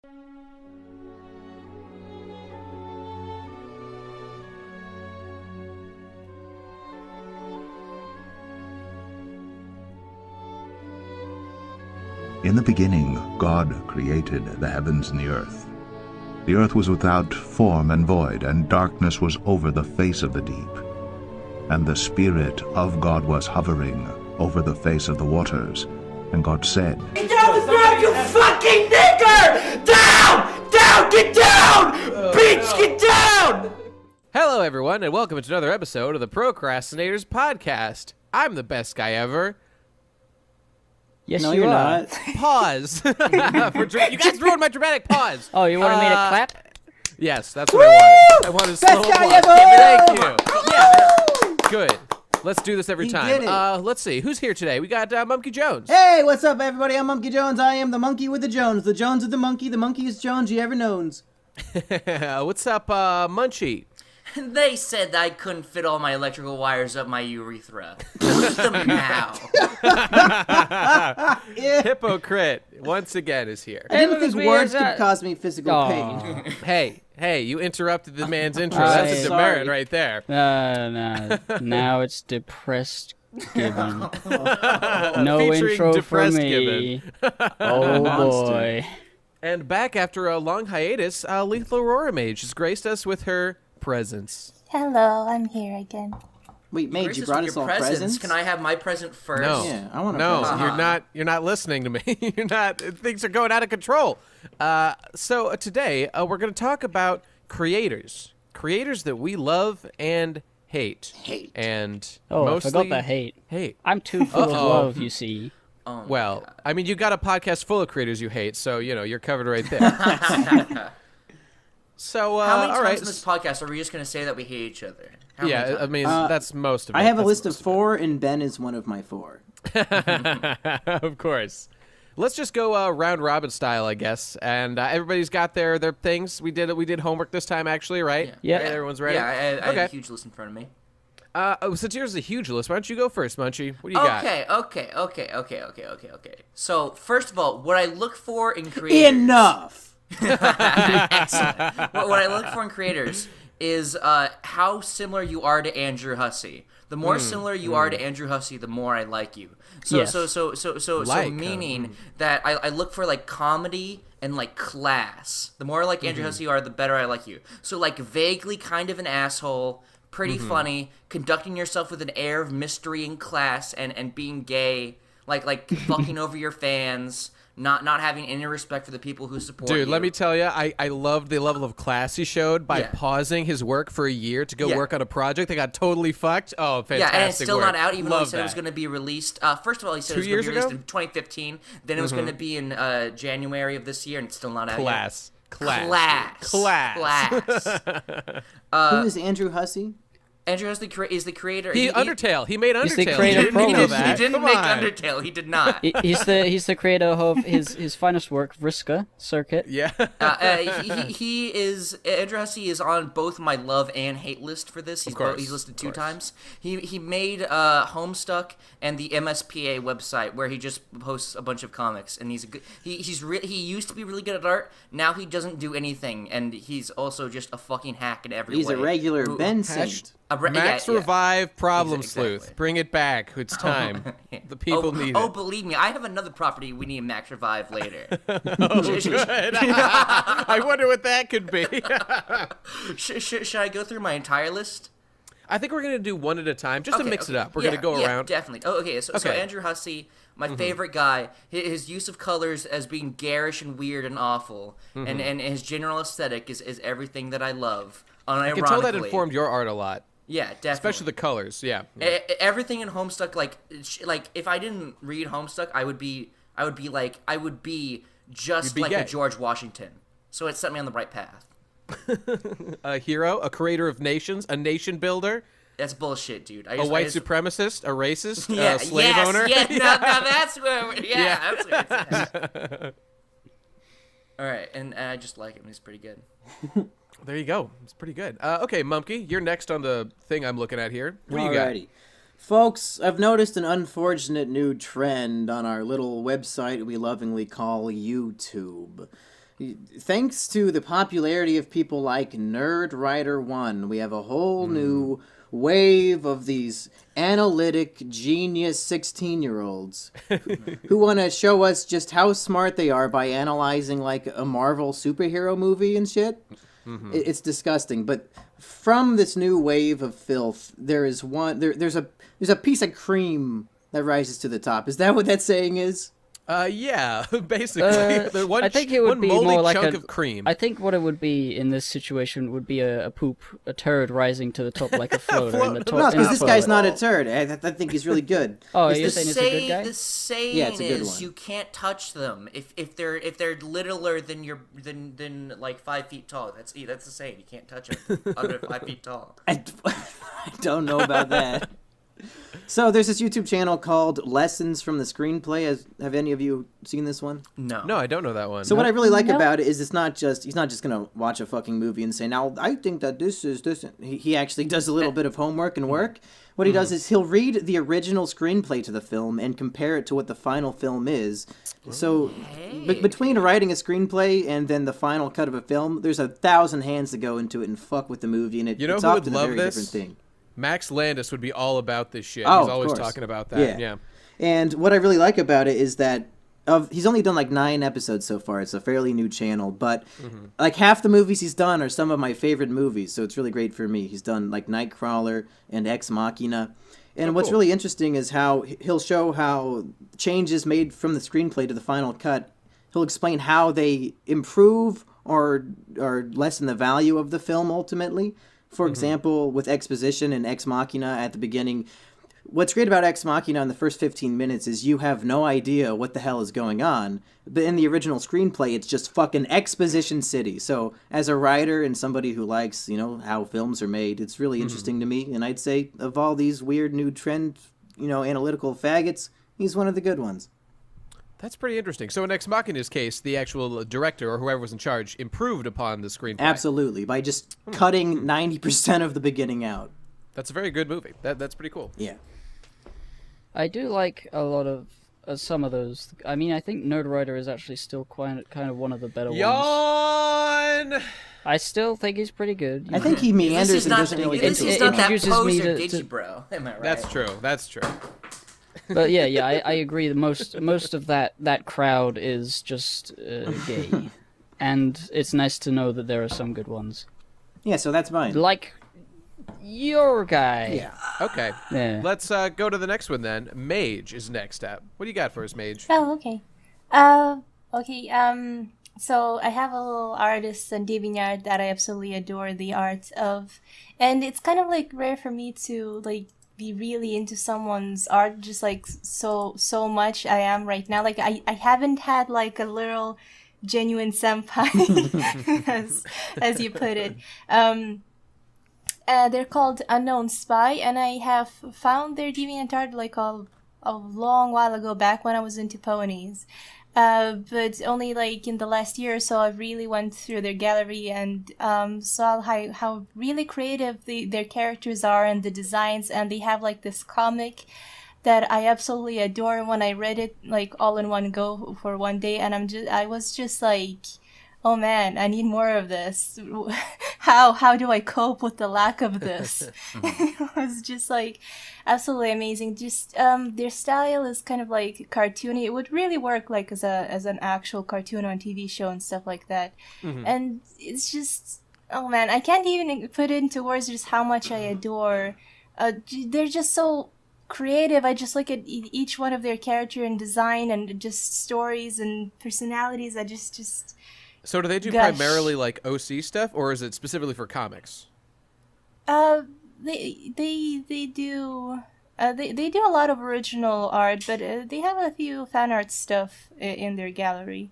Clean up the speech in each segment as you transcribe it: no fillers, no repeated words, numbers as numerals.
In the beginning, God created the heavens and the earth. The earth was without form and void, and darkness was over the face of the deep. And the Spirit of God was hovering over the face of the waters. And God said, "Get down the ground, you fucking nigger! Down! Down! Get down! Bitch, get down!" Hello, everyone, and welcome to another episode of the Crastinators podcast. I'm the best guy ever. Yes, no, you you're are. not. Pause. You guys ruined my dramatic pause. Oh, you wanted me to clap? Yes, that's what I wanted. I wanted slow Best guy applause. ever! Thank you. Yeah, good. Let's do this every He time. did it. Let's see. Who's here today? We got Monkey Jones. Hey, what's up, everybody? I'm Monkey Jones. I am the monkey with the Jones. The Jones of the monkey is Jones you ever knowns. What's up, Munchie? They said I couldn't fit all my electrical wires up my urethra. Use them now. Hypocrite, once again, is here. I didn't Hey, think look, words we could had cause me physical pain. Hey, you interrupted the man's intro. I'm That's a demerit sorry. right there. No. Now it's depressed Gibbon. No Featuring intro for depressed me. Oh boy. And back after a long hiatus, Lethal Aurora Mage has graced us with her presence. Hello, I'm here again. Wait, Mage, you Gracious brought with us your all presents? Can I have my present first? No. Yeah, I want a No, present. you're not listening to me. You're not. Things are going out of control. So today we're going to talk about creators that we love and hate. And Oh, mostly I forgot the hate. hate. I'm too full of Uh-oh. love, you see. Oh my Well, God. I mean, you got a podcast full of creators you hate, so you're covered right there. So How many all times right. in this podcast are we just going to say that we hate each other? How many Yeah, I times? mean that's most of it. I have a That's list of most 4, and Ben is one of my 4. Of course. Let's just go round robin style, I guess. And everybody's got their things. We did homework this time, actually, right? Yeah. Right, everyone's ready. Yeah, I have Okay. a huge list in front of me. Since yours is a huge list, why don't you go first, Munchie? What do you got? Okay. So, first of all, what I look for in creators... Enough! Excellent. What I look for in creators is how similar you are to Andrew Hussey. The more similar you are to Andrew Hussey, the more I like you. So Yes. Like, meaning that I look for like comedy and like class. The more like Andrew Hussey you are, the better I like you. So like vaguely kind of an asshole, pretty funny, conducting yourself with an air of mystery and class, and being gay, like fucking over your fans. Not having any respect for the people who support you. Dude, let me tell you, I loved the level of class he showed by Yeah. pausing his work for a year to go Yeah. work on a project that got totally fucked. Oh, fantastic Yeah, and it's still work. not out, even though he Love said it was that. going to be released. First of all, he said 2 it was going years to be released ago? in 2015. Then it was going to be in January of this year, and it's still not out yet. Class. Who is Andrew Hussey? Andrew Hussey is the creator. Undertale. He made Undertale. He's the creator You of didn't Promo. know He that. didn't Come make on. Undertale. He did not. He's the creator of his finest work, Vriska Circuit. Yeah. He is Andrew Hussey is on both my love and hate list for this. He's course, he's listed of 2 course. times. He made Homestuck and the MSPA website where he just posts a bunch of comics, and he's a good. He used to be really good at art. Now he doesn't do anything, and he's also just a fucking hack in every He's way. a regular Who- Ben Saint. Max yeah. Revive Problem Exactly. Sleuth. Bring it back. It's time. The people need Oh, it. believe me, I have another property we need Max Revive later. Good. I wonder what that could be. Should I go through my entire list? I think we're going to do one at a time just to mix it up. We're going to go yeah, around. Definitely. Oh, okay. So Okay. Andrew Hussey, my favorite guy, his use of colors as being garish and weird and awful, and his general aesthetic is everything that I love. I can tell that informed your art a lot. Yeah, definitely. Especially the colors, yeah. Everything in Homestuck, like if I didn't read Homestuck, I would be just You'd be like gay. a George Washington. So it set me on the right path. A hero, a creator of nations, a nation builder, That's bullshit, dude. a white supremacist, a racist, yeah, a slave yes, owner. Yeah, now that's where. That's where it's at. All right, and I just like him. He's pretty good. There you go. It's pretty good. Okay, Mumkey, you're next on the thing I'm looking at here. What do you got? Alrighty. Folks, I've noticed an unfortunate new trend on our little website we lovingly call YouTube. thanks to the popularity of people like Nerd Writer 1, we have a whole new wave of these analytic genius 16-year-olds who want to show us just how smart they are by analyzing like a Marvel superhero movie and shit. It's disgusting. But from this new wave of filth, there's a piece of cream that rises to the top. Is that what that saying is? Yeah, basically. I think it would be moldy more like chunk of cream. I think what it would be in this situation would be a turd rising to the top like a floater in the top. No, because this guy's toilet. not a turd. I think he's really good. Oh, It's you're the saying it's a good guy? The saying Yeah, it's a good is one. you can't touch them if they're littler than than like 5 feet tall. That's the saying. You can't touch them under 5 feet tall. I don't know about that. So there's this YouTube channel called Lessons from the Screenplay. Have any of you seen this one? No. No, I don't know that one. So what I really like Nope. about it is he's not just gonna watch a fucking movie and say, now I think that this is this. He actually does a little bit of homework and work. What he does is he'll read the original screenplay to the film and compare it to what the final film is. So between writing a screenplay and then the final cut of a film, there's 1,000 hands to go into it and fuck with the movie, and You know it's who would often love a very this? different thing. Max Landis would be all about this shit. Oh, He's of always course. talking about that. Yeah. And what I really like about it is that he's only done like 9 episodes so far. It's a fairly new channel, but like half the movies he's done are some of my favorite movies, so it's really great for me. He's done like Nightcrawler and Ex Machina. And what's cool. really interesting is how he'll show how changes made from the screenplay to the final cut. He'll explain how they improve or lessen the value of the film ultimately. For example, with exposition and Ex Machina at the beginning, what's great about Ex Machina in the first 15 minutes is you have no idea what the hell is going on. But in the original screenplay, it's just fucking exposition city. So as a writer and somebody who likes, how films are made, it's really interesting to me. And I'd say of all these weird new trend, analytical faggots, he's one of the good ones. That's pretty interesting. So in Ex Machina's case, the actual director or whoever was in charge improved upon the screenplay. Absolutely. By just cutting 90% of the beginning out. That's a very good movie. That's pretty cool. Yeah. I do like a lot of some of those. I mean, I think Nerd Writer is actually still kind of one of the better ones. Yawn! I still think he's pretty good. I think he This meanders is and not, doesn't really this get is to not it. that introduces me poser, to- did you, bro? Am I right? That's true. That's true. But yeah, I agree. The most of that crowd is just gay, and it's nice to know that there are some good ones, Yeah, so that's mine. like your guy. Yeah. Okay. Yeah. Let's go to the next one then. Mage is next up. What do you got for us, Mage? Oh, okay. Okay. So I have a little artist on DeviantArt that I absolutely adore the art of, and it's kind of like rare for me to like be really into someone's art just like so much I am right now. Like I haven't had like a little genuine senpai as you put it. They're called Unknown Spy, and I have found their DeviantArt like a long while ago back when I was into ponies. But only like in the last year or so I really went through their gallery and saw how really creative their characters are and the designs, and they have like this comic that I absolutely adore. When I read it like all in one go for one day, and I was just like, oh man, I need more of this. How do I cope with the lack of this? It was just like absolutely amazing. Just their style is kind of like cartoony. It would really work like as an actual cartoon on TV show and stuff like that. And it's just, oh man, I can't even put into words just how much I adore. They're just so creative. I just look at each one of their character and design and just stories and personalities. I just So do they do Gosh. primarily like OC stuff, or is it specifically for comics? They do they do a lot of original art, but they have a few fan art stuff in their gallery.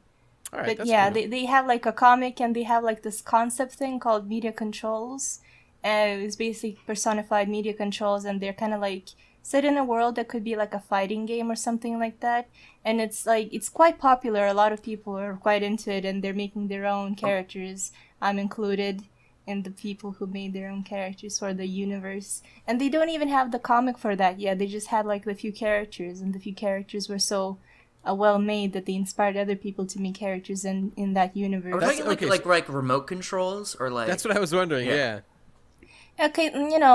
All right, But that's yeah, cool. they have like a comic, and they have like this concept thing called media controls. It's basically personified media controls, and they're kind of like set in a world that could be like a fighting game or something like that. And it's quite popular. A lot of people are quite into it, and they're making their own characters. I'm included in the people who made their own characters for the universe. And they don't even have the comic for that yet. They just had like the few characters, and the few characters were so well made that they inspired other people to make characters in that universe. Are we talking like remote controls or like? That's what I was wondering. Yeah. Okay,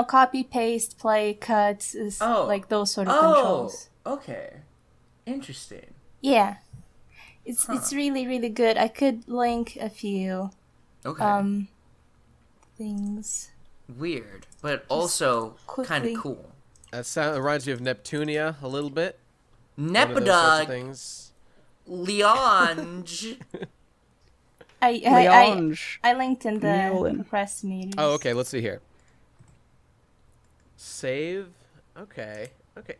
copy, paste, play, cut, like those sort of controls. Okay, interesting. Yeah, it's really really good. I could link a few. Okay. Things. Weird, but also kind of cool. That reminds me of Neptunia a little bit. Nepodog. Leonge. I linked in the Crastinators. Oh, okay. Let's see here. Save. Okay.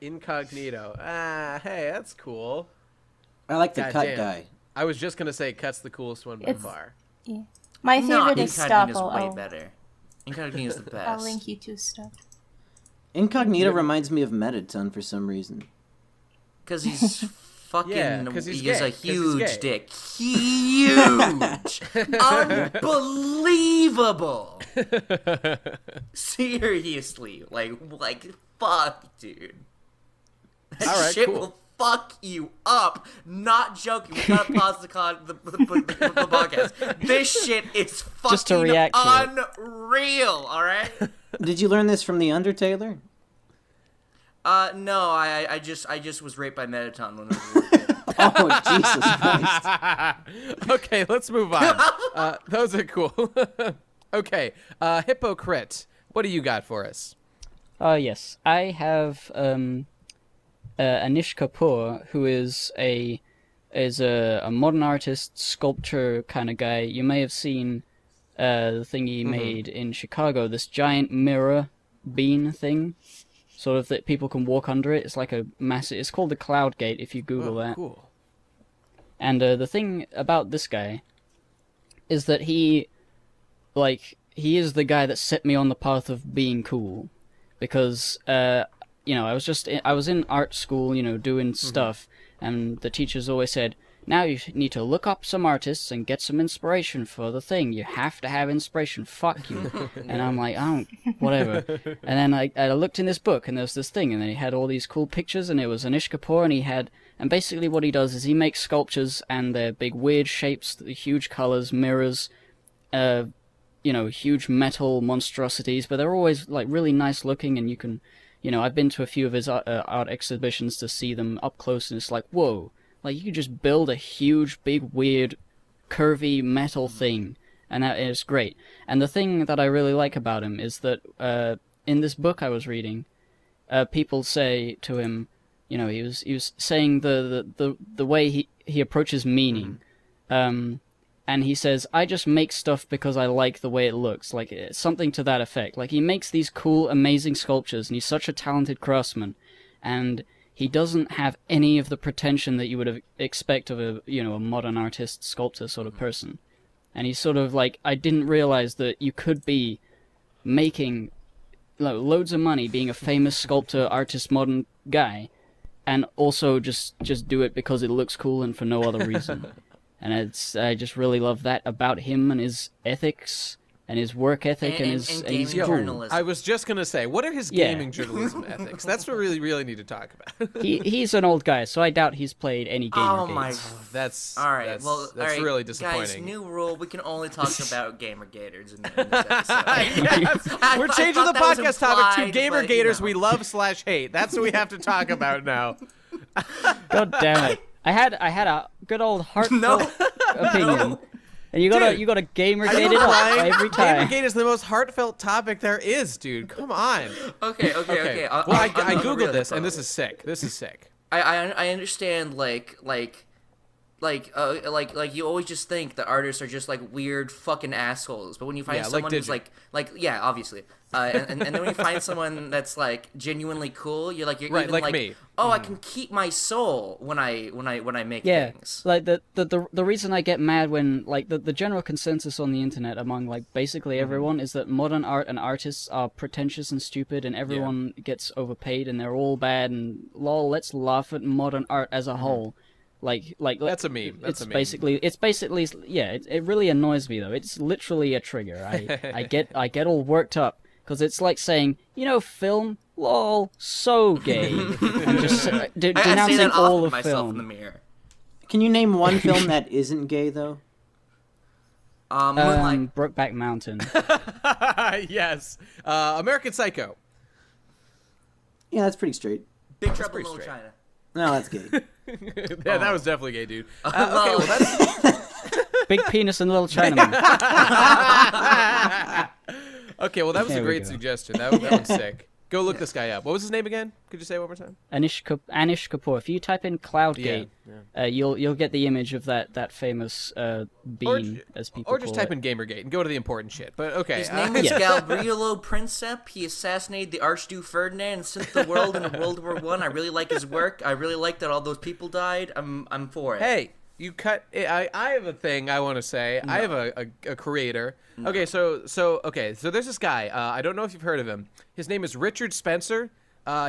Incognito. Hey, that's cool. I like the God cut damn. guy. I was just gonna say Cut's the coolest one by far. Yeah. My favorite is Incognito's Stop. way better. Incognito's the best. I'll link you to Stop. Incognito reminds me of Metaton for some reason. Because he's fucking. Yeah, 'cause he's he has gay. a 'Cause he's huge gay. dick. Huge. Unbelievable. Seriously, like fuck, dude. That All right, shit cool. will fuck you up. Not joking. We gotta pause the podcast. This shit is fucking Just to react to it. unreal. All right. Did you learn this from the Undertaler? No, I just was raped by Metaton when I was a little kid. Oh, Jesus Christ. Okay, let's move on. Those are cool. Okay, Hypocrite, what do you got for us? Yes, I have Anish Kapoor, who is a modern artist, sculptor kind of guy. You may have seen the thing he made in Chicago, this giant mirror bean thing, sort of that people can walk under it. It's like a massive. It's called the Cloud Gate if you Google that. Cool. And the thing about this guy is that he is the guy that set me on the path of being cool, because I was in art school, doing stuff, and the teachers always said, now you need to look up some artists and get some inspiration for the thing. You have to have inspiration. Fuck you. And I'm like, whatever. And then I looked in this book, and there was this thing, and then he had all these cool pictures, and it was Anish Kapoor, and basically what he does is he makes sculptures, and they're big weird shapes, huge colors, mirrors, huge metal monstrosities, but they're always like really nice looking, and you can, I've been to a few of his art exhibitions to see them up close, and it's like, whoa. Like, you could just build a huge, big, weird, curvy metal thing, and that is great. And the thing that I really like about him is that in this book I was reading, people say to him, he was saying the way he approaches meaning, and he says, I just make stuff because I like the way it looks, like something to that effect. Like, he makes these cool, amazing sculptures, and he's such a talented craftsman, and he doesn't have any of the pretension that you would expect of a modern artist, sculptor sort of person. And he's sort of like, I didn't realize that you could be making loads of money being a famous sculptor, artist, modern guy, and also just do it because it looks cool and for no other reason. And I just really love that about him and his ethics and his work ethic and his gaming cool. journalism. I was just gonna say, what are his gaming journalism ethics? That's what we really need to talk about. He's an old guy, so I doubt he's played any gamer Oh my! gates. That's All right, That's, well, that's all right, really guys. disappointing. New rule: we can only talk about gamer gators in this episode. We're changing the thought that was podcast topic to implied, gamer but, gators we love / hate. That's what we have to talk about now. God damn it! I had a good old heartfelt opinion, and you gotta gamer gate it up every time. Gamergate is the most heartfelt topic there is, dude. Come on. Okay. Well, I googled this, and this is sick. I understand, like you always just think that artists are just like weird fucking assholes, but when you find someone who's like yeah, obviously, and then when you find someone that's like genuinely cool, you're Right, even like me. Oh, I can keep my soul when I make things. Like the reason I get mad when like the general consensus on the internet among like basically everyone is that modern art and artists are pretentious and stupid, and everyone gets overpaid and they're all bad, and lol, let's laugh at modern art as a whole. Like That's a meme. It's basically yeah. It really annoys me though. It's literally a trigger. I get all worked up because it's like saying, film, lol, so gay, and just denouncing I say that all often of myself film. in the mirror. Can you name one film that isn't gay though? Moonlight. Brokeback Mountain. Yes. American Psycho. Yeah, that's pretty straight. Big Trouble in pretty Little straight. China. No, that's gay. Yeah, that was definitely gay, dude. Okay, Well, well, that's... Big Penis and Little Chinaman. Okay, well, that was There a we great go. suggestion. That one's sick. Go look this guy up. What was his name again? Could you say it one more time? Anish Kapoor. If you type in Cloudgate, you'll get the image of that famous bean, as people Or just call type it. in Gamergate and go to the important shit. But okay. His name was Gabrielo Princip. He assassinated the Archduke Ferdinand and sent the world into World War One. I really like his work. I really like that all those people died. I'm for it. Hey, you cut. I have a thing I want to say. I have a creator. No. Okay, so there's this guy. I don't know if you've heard of him. His name is Richard Spencer.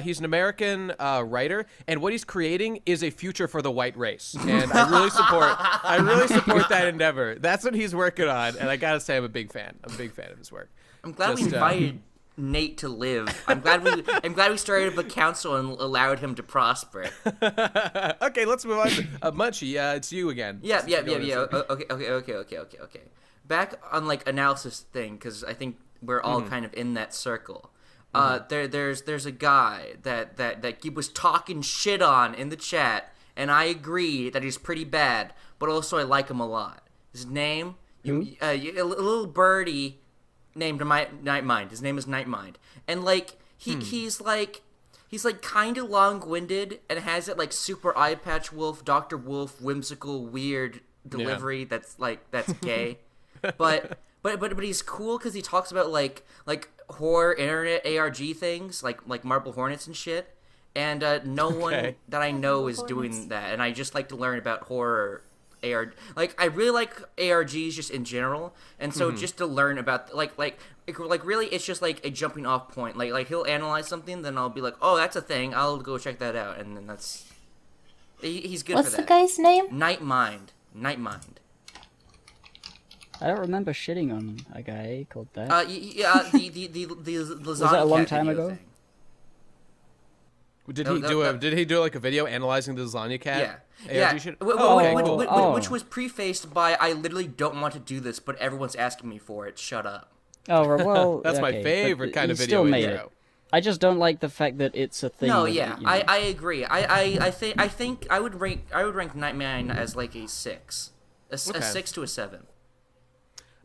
He's an American writer, and what he's creating is a future for the white race. And I really support that endeavor. That's what he's working on, and I gotta say, I'm a big fan. I'm a big fan of his work. I'm glad we invited Nate to live. I'm glad we started up a council and allowed him to prosper. Okay, let's move on. Munchie, it's you again. Yeah. Okay. Back on like analysis thing, because I think we're all kind of in that circle. There's a guy that he was talking shit on in the chat, and I agree that he's pretty bad, but also I like him a lot. His name, a little birdie named Nightmind. His name is Nightmind, and like he's like kind of long-winded and has it like super eye patch wolf, Dr. Wolf, whimsical, weird delivery that's gay. But he's cool because he talks about like horror internet ARG things like Marble Hornets and shit. And no one that I know is doing that. And I just like to learn about horror ARG. Like I really like ARGs just in general. And so just to learn about like really it's just like a jumping off point. Like he'll analyze something, then I'll be like, oh, that's a thing. I'll go check that out. And then he's good What's for the that. guy's name? Nightmind. I don't remember shitting on a guy called that. The lasagna Was that a long cat time video ago? thing. Did he do like a video analyzing the lasagna cat? Yeah. ARG shit? cool. Which was prefaced by I literally don't want to do this, but everyone's asking me for it. Shut up. Oh, well, That's my okay, favorite but kind you of video still made intro. it. I just don't like the fact that it's a thing. No, that, yeah, you know. I agree. I think I would rank Nightmare as like a 6, a 6 to a 7.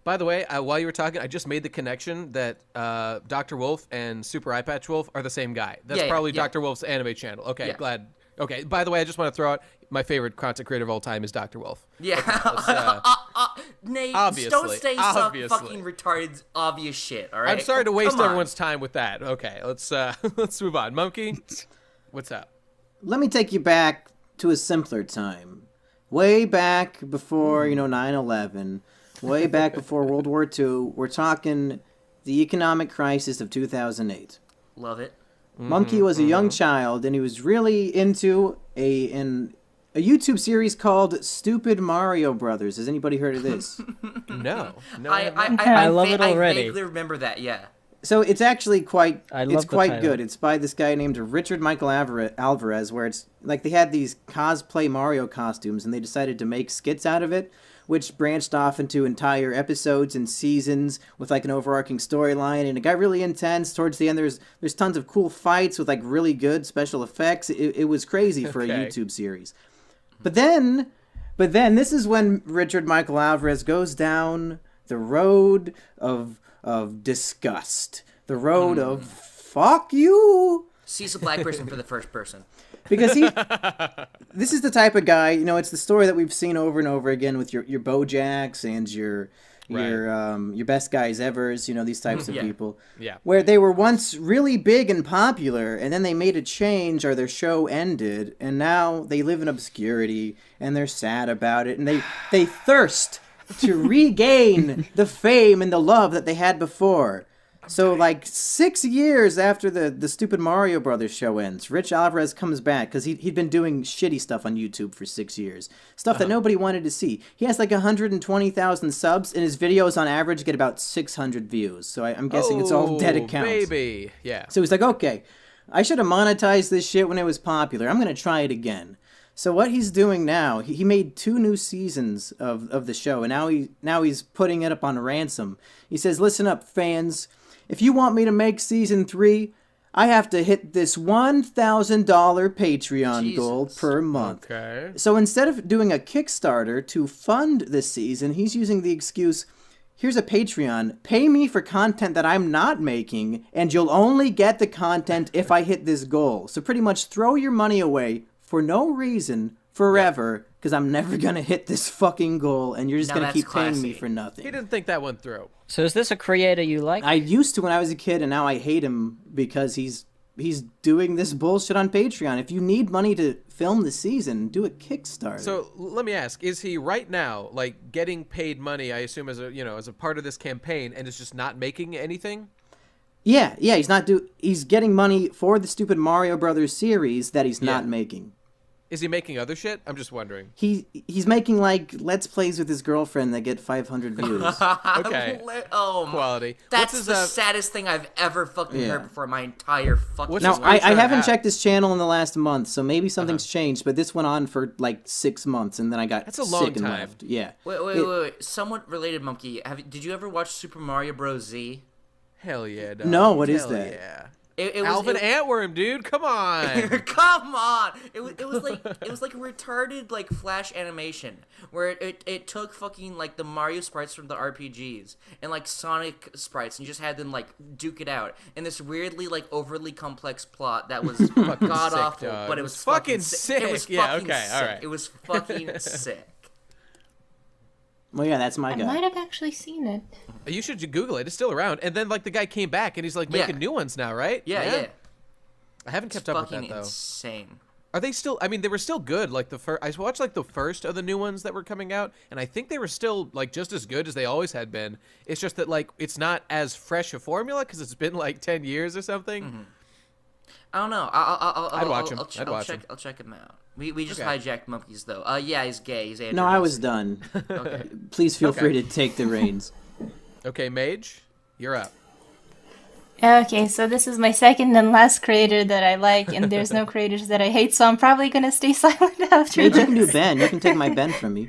By the way, while you were talking, I just made the connection that Dr. Wolf and Super Eye Patch Wolf are the same guy. That's probably Dr. Wolf's anime channel. Okay, Yeah. glad. Okay, by the way, I just want to throw out my favorite content creator of all time is Dr. Wolf. Yeah. Nate, Obviously, don't say some obviously. fucking retarded obvious shit, all right? I'm sorry to waste Come on. everyone's time with that. Okay, let's move on. Monkey, what's up? Let me take you back to a simpler time. Way back before, 9/11. Way back before World War II. We're talking the economic crisis of 2008. Love it. Monkey was a young child, and he was really into a YouTube series called Stupid Mario Brothers. Has anybody heard of this? No. I love it already. I vaguely remember that, yeah. So it's actually quite I love it's the quite title. good. It's by this guy named Richard Michael Alvarez, where it's like they had these cosplay Mario costumes, and they decided to make skits out of it, which branched off into entire episodes and seasons with like an overarching storyline, and it got really intense. Towards the end, there's tons of cool fights with like really good special effects. It was crazy for a YouTube series. But then this is when Richard Michael Alvarez goes down the road of disgust, the road of fuck you. Sees a black person for the first person. Because this is the type of guy, it's the story that we've seen over and over again with your Bojacks and your Best Guys Evers, these types of people. Yeah. Where they were once really big and popular, and then they made a change or their show ended, and now they live in obscurity, and they're sad about it, and they thirst to regain the fame and the love that they had before. So, 6 years after the stupid Mario Brothers show ends, Rich Alvarez comes back because he'd been doing shitty stuff on YouTube for 6 years. Stuff that nobody wanted to see. He has 120,000 subs, and his videos on average get about 600 views. So I'm guessing it's all dead accounts. Baby. Yeah. So he's like, okay, I should have monetized this shit when it was popular. I'm going to try it again. So what he's doing now, he made 2 new seasons of the show, and now he's putting it up on ransom. He says, "Listen up, fans. If you want me to make season 3, I have to hit this $1,000 Patreon goal per month." Okay. So instead of doing a Kickstarter to fund this season, he's using the excuse, "Here's a Patreon. Pay me for content that I'm not making, and you'll only get the content if I hit this goal." So pretty much throw your money away for no reason forever, because I'm never going to hit this fucking goal, and you're just going to keep paying me for nothing. He didn't think that one through. So is this a creator you like? I used to when I was a kid, and now I hate him because he's doing this bullshit on Patreon. If you need money to film the season, do a Kickstarter. So let me ask: is he right now like getting paid money? I assume as a part of this campaign, and is just not making anything? Yeah, he's getting money for the stupid Mario Brothers series that he's not making. Is he making other shit? I'm just wondering. He's making like Let's Plays with his girlfriend that get 500 views. Okay. Oh, Quality. That's the saddest thing I've ever fucking heard before in my entire fucking What's life. Now, his I haven't at? checked his channel in the last month, so maybe something's changed, but this went on for like 6 months, and then I got That's a long sick and time. left. Yeah. Wait. Somewhat related, Monkey. Did you ever watch Super Mario Bros. Z? Hell yeah, dog. No, what is Hell that? Yeah. It was Alvin Antworm, dude. Come on. Come on! It was like a retarded like flash animation where it took fucking like the Mario sprites from the RPGs and like Sonic sprites and just had them like duke it out in this weirdly like overly complex plot that was god awful, dog. but it was Fucking sick. It was sick. Yeah, fucking okay, sick. all right. It was fucking sick. Well, yeah, that's my I guy. might have actually seen it. You should Google it. It's still around. And then like the guy came back and he's like making Yeah. new ones now, right? Yeah. I haven't kept up with Fucking that though. insane. Are they still? I mean, they were still good. Like the first, I watched like the first of the new ones that were coming out, and I think they were still like just as good as they always had been. It's just that like it's not as fresh a formula because it's been like 10 years or something. Mm-hmm. I don't know. I'd watch him. I'll check him out. We just hijacked monkeys though. Yeah, he's gay. He's Andrew. No, I was done. Okay. Please feel free to take the reins. Okay, Mage, you're up. Okay, so this is my second and last creator that I like, and there's no creators that I hate, so I'm probably gonna stay silent after Mage, you can this. do Ben. You can take my Ben from me.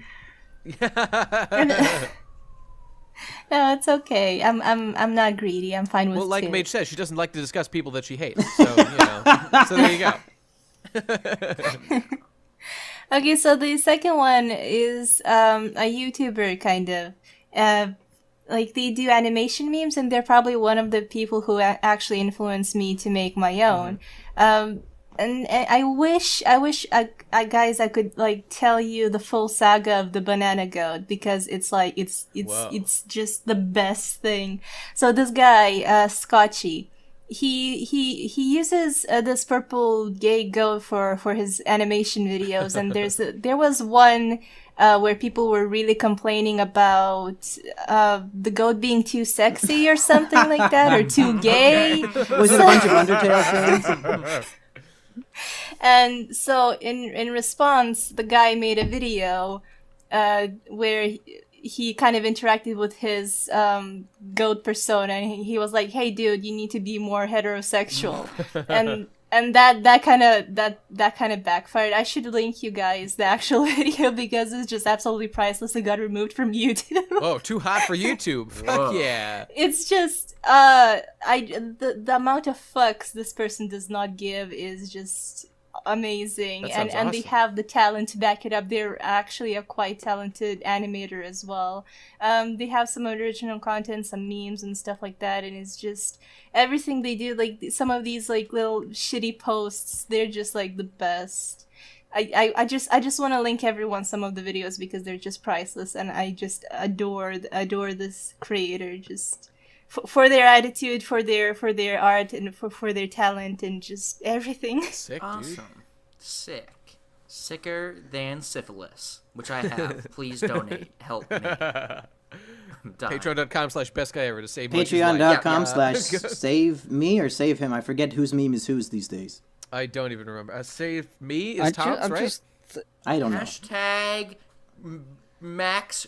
No, it's okay. I'm not greedy. I'm fine with Well, like two. Mage says, she doesn't like to discuss people that she hates. So so there you go. Okay, so the second one is a YouTuber kind of. Like they do animation memes, and they're probably one of the people who actually influenced me to make my own. And I wish, guys, I could like tell you the full saga of the banana goat because it's like it's just the best thing. So this guy, Scotchy, he uses this purple gay goat for his animation videos, and there was one where people were really complaining about the goat being too sexy or something like that, or too gay. Was it a bunch of Undertale fans? And so in response, the guy made a video where he kind of interacted with his goat persona, and he was like, "Hey, dude, you need to be more heterosexual," and that kind of backfired. I should link you guys the actual video because it's just absolutely priceless. It got removed from YouTube. Whoa, too hot for YouTube. Fuck yeah. It's just the amount of fucks this person does not give is just amazing, That and sounds they awesome. have the talent to back it up. They're actually a quite talented animator as well. They have some original content, some memes and stuff like that, and it's just everything they do. Like some of these like little shitty posts, they're just like the best. I just want to link everyone some of the videos because they're just priceless, and I just adore this creator just for their attitude, for their art, and for their talent, and just everything. Sick, dude. Awesome. Sick. Sicker than syphilis, which I have. Please donate. Help me. I'm dying. Patreon.com/bestguyever to save Mage's life. Patreon.com/save me or save him. I forget whose meme is whose these days. I don't even remember. Save me is Tom's, right? I don't know. Hashtag Max.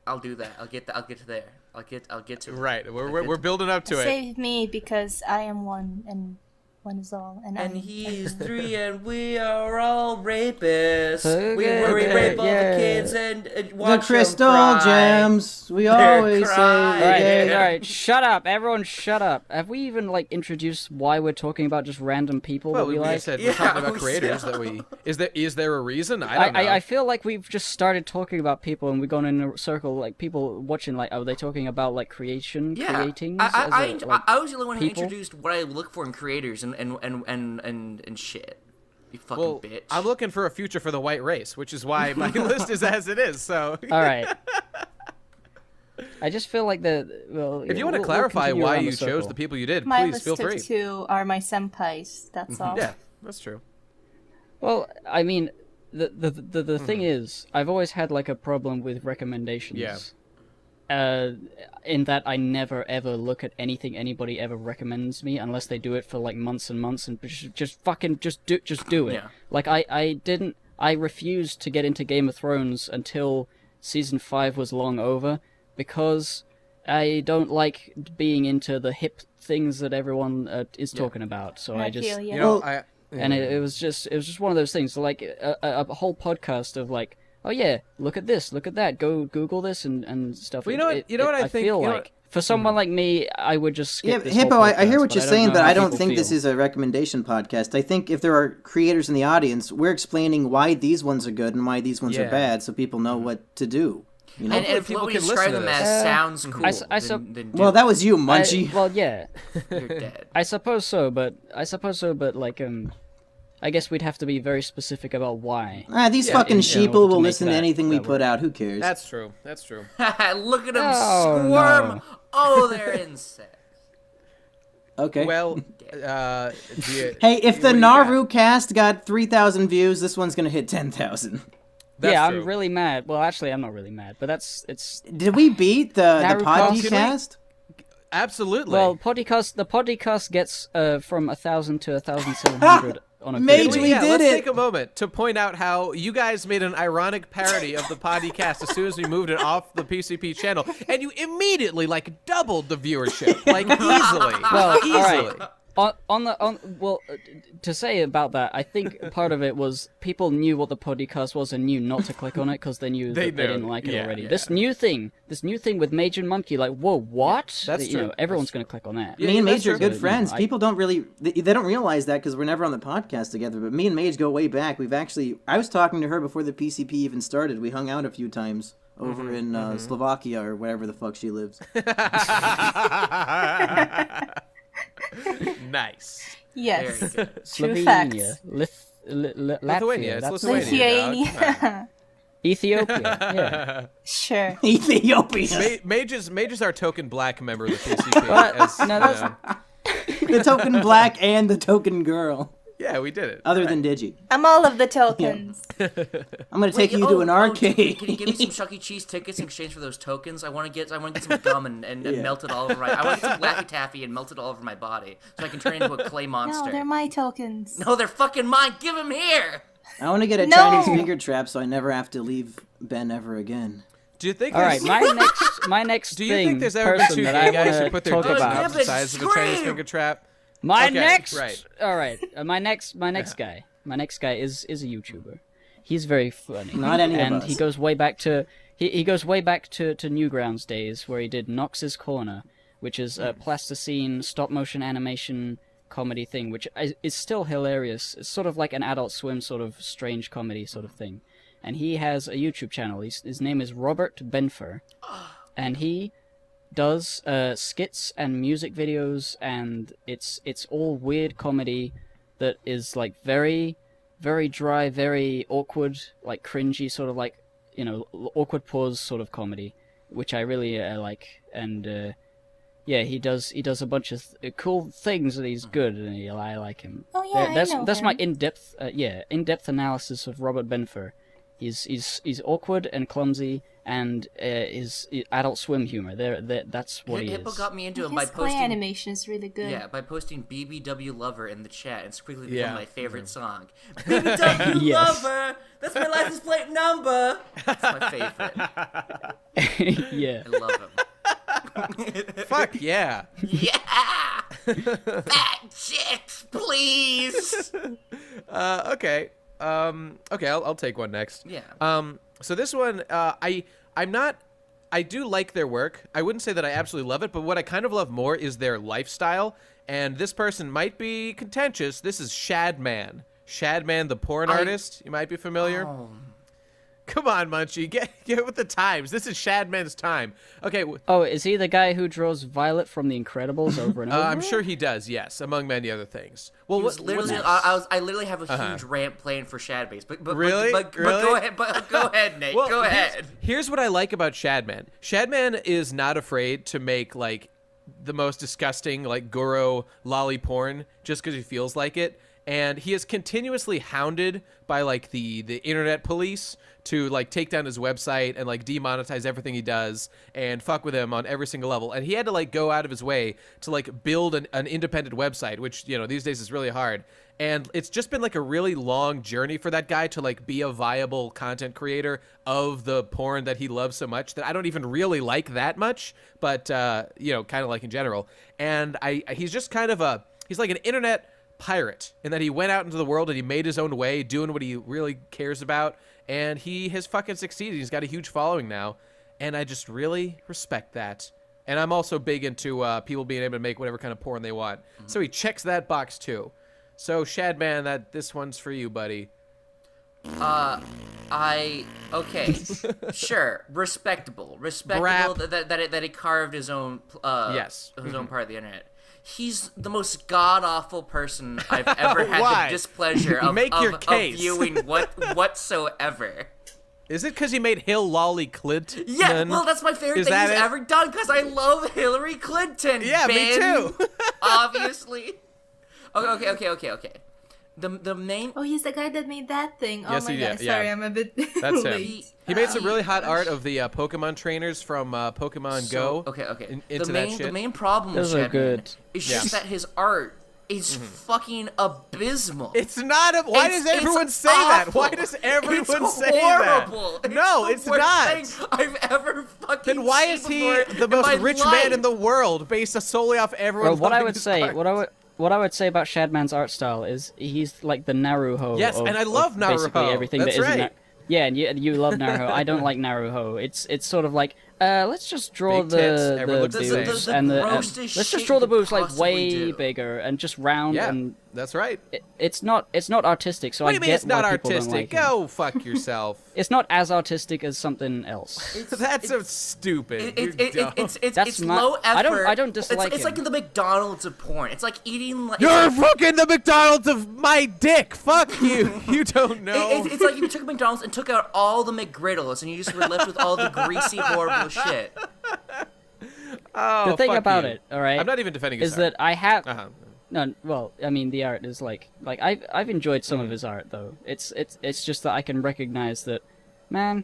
I'll do that. I'll get to there. I'll get to it. Right. We're building up to it. Save me because I am one, and one is all, and And I'm he's 3, and we are all rapists. So We good. rape all Yeah. the kids and The watch 'em crystal cry. gems. We always crying. All right, say. all right, shut up, everyone, shut up. Have we even like introduced why we're talking about just random people Well, that we we like? said Yeah, we're talking about we creators said- that we. Is there a reason? I don't know. I feel like we've just started talking about people and we've gone in a circle. Like people watching, like, are they talking about like creating? I was the only one who people? introduced what I look for in creators and shit. You fucking well, bitch. I'm looking for a future for the white race, which is why my list is as it is. So, All right. I just feel like well. if you want to we'll clarify continue why around you the chose circle. the people you did, my please list feel of free. 2 are my senpais. That's all. Yeah, that's true. Well, I mean, the thing is, I've always had like a problem with recommendations. Yeah. In that I never ever look at anything anybody ever recommends me unless they do it for like months and months and just fucking just do it. Yeah. Like I refused to get into Game of Thrones until season 5 was long over because I don't like being into the hip things that everyone is talking about. So I just feel you. You know, Well, and it was just one of those things, like a whole podcast of like, oh yeah, look at this, look at that, go Google this and stuff. Well, you know what I think- feel you know like what- for someone like me, I would just skip Yeah, this whole Hippo, I hear podcast, what you're I don't saying, know but how I don't people think feel. this is a recommendation podcast. I think if there are creators in the audience, we're explaining why these ones are good and why these ones Yeah. are bad, so people know what to do. You know? and if people what we can describe listen to them this. as sounds cool, I then do Well, it. that was you, Munchie. Well, yeah, You're dead. I suppose so, but like I guess we'd have to be very specific about why. These Yeah, fucking in sheeple order to will make listen to that- anything we that put work. out. Who cares? That's true. That's true. Look at them Oh, squirm. no. Oh, they're insects. Okay. Well, do you, hey, if the what do you got? Naru cast got 3,000 views, this one's gonna hit 10,000. That's yeah, true. I'm really mad. Well, actually, I'm not really mad, but it's Did we beat the Naru podcast? Absolutely. well, the podcast gets from 1,000 to 1,700 on a Mage, good we week. did let's it. take a moment to point out how you guys made an ironic parody of the podcast as soon as we moved it off the PCP channel, and you immediately doubled the viewership, easily. Well, easily. all right. To say about that, I think part of it was people knew what the podcast was and knew not to click on it because they knew They that they knew. didn't like it Yeah, already. yeah. This new thing with Mage and Monkey, like, whoa, what? That's You know, true. everyone's gonna click on that. Me and that's Mage are true. good friends. I- People don't really, they don't realize that because we're never on the podcast together. But me and Mage go way back. I was talking to her before the PCP even started. We hung out a few times over in Slovakia or wherever the fuck she lives. Nice. Yes. Very good. True Slovenia, facts. Lithuania. Latvia, It's that's Lithuania. Lithuania. Ethiopia. Yeah. Sure. Ethiopia. Mage is our token black member of the PCP. But- as, no, that's- The token black and the token girl. yeah, we did it. Other than Digi. I'm all of the tokens. I'm going to take you to an arcade. Can you give me some Chuck E. Cheese tickets in exchange for those tokens? I want to get some gum and melt it all over my. I want to get some Laffy Taffy and melt it all over my body so I can turn into a clay monster. No, they're my tokens. No, they're fucking mine. Give them here. I want to get a No! Chinese finger trap so I never have to leave Ben ever again. Do you think? All right, there's- my next Do you thing, think there's ever been person two that gay I guys who want put to their talk dicks about? about the Give it size of a Chinese scream! finger trap? My Okay, next, right. all right. My next guy is a YouTuber. He's very funny. Not any of and us. he goes way back to he goes way back to Newgrounds days where he did Nox's Corner, which is a plasticine stop motion animation comedy thing, which is still hilarious. It's sort of like an Adult Swim sort of strange comedy sort of thing. And he has a YouTube channel. His name is Robert Benfer, and he does skits and music videos, and it's all weird comedy that is like very, very dry, very awkward, like cringy, sort of like, you know, awkward pause sort of comedy, which I really like. And yeah, he does a bunch of cool things, and he's good, and I like him. Oh, yeah, that's I know that's my him. in-depth analysis of Robert Benfer. He's awkward and clumsy, and his Adult Swim humor. That's what he Hippo is. got me into it by His clay posting. animation is really good. Yeah, by posting BBW Lover in the chat, it's quickly become Yeah. my favorite song. BBW Yes. Lover! That's my license plate number! That's my favorite. Yeah. I love him. Fuck yeah. Yeah! Fat chicks Please. Okay. Okay, I'll take one next. Yeah. So this one, I do like their work. I wouldn't say that I absolutely love it, but what I kind of love more is their lifestyle. And this person might be contentious. This is Shadman. Shadman, the porn artist. You might be familiar. Oh. Come on, Munchie. Get with the times. This is Shadman's time. Okay. Oh, is he the guy who draws Violet from The Incredibles over and over? I'm sure he does, yes, among many other things. Well, I literally have a huge rant planned for Shadbase, but Really? but Really? go ahead, Nate. Well, go ahead. Here's what I like about Shadman. Shadman is not afraid to make, like, the most disgusting, like, Goro lolly porn just because he feels like it. And he is continuously hounded by, like, the internet police to, like, take down his website and, like, demonetize everything he does and fuck with him on every single level. And he had to, like, go out of his way to, like, build an independent website, which, you know, these days is really hard. And it's just been, like, a really long journey for that guy to, like, be a viable content creator of the porn that he loves so much that I don't even really like that much, but, you know, kind of like in general. And he's just kind of he's like an internet pirate in that he went out into the world and he made his own way doing what he really cares about, and he has fucking succeeded. He's got a huge following now, and I just really respect that. And I'm also big into people being able to make whatever kind of porn they want. So he checks that box too. So Shadman, this one's for you, buddy. Okay, sure, respectable that he carved his own Yes. his own part of the internet. He's the most god-awful person I've ever had Why? the displeasure of, Make your of case. viewing whatsoever. Is it because he made Hill Lolly Clinton? Yeah, well, that's my favorite Is thing that he's it? ever done because I love Hillary Clinton. Yeah, me Ben. too. Obviously. Okay. The main. Oh, he's the guy that made that thing. Yes, oh my he god, did, yeah. sorry, I'm a bit That's him. late. He made some really hot art of the Pokemon trainers from Pokemon Go. Okay. Into that shit. The main problem Those with are Shadman good. is Yeah. just that his art is fucking abysmal. It's not. Why does everyone it's say that? awful. Why does everyone It's say horrible. that? No, it's it's the worst not. thing I've ever fucking Then why seen is he before the in most my rich life. man in the world based solely off everyone? Well, what I loving would his say, art? what I would say about Shadman's art style is he's like the Naruho. Yes, of, and I love of basically Naruho. everything That's that isn't. right. Yeah, and you love Naruho. I don't like Naruho. It's sort of like let's just draw Big tits, the everyone looks the boobs same. and the grossest let's shit just draw the you could boobs like possibly way do. bigger and just round Yeah, and that's right. it's not artistic. So What I do you mean get it's not why people don't artistic? like it. Go fuck yourself. It's not as artistic as something else. That's so stupid. You're dumb. It's my- low effort. I don't dislike It's like him. the McDonald's of porn. It's like eating like. You're fucking the McDonald's of my dick. Fuck you. You don't know. It's like if you took McDonald's and took out all the McGriddles and you just were left with all the greasy, horrible shit. Oh, The thing fuck about you. it, all right, I'm not even defending his is that I have Uh-huh. no. Well, I mean, the art is like I've enjoyed some of his art though. It's just that I can recognize that, man.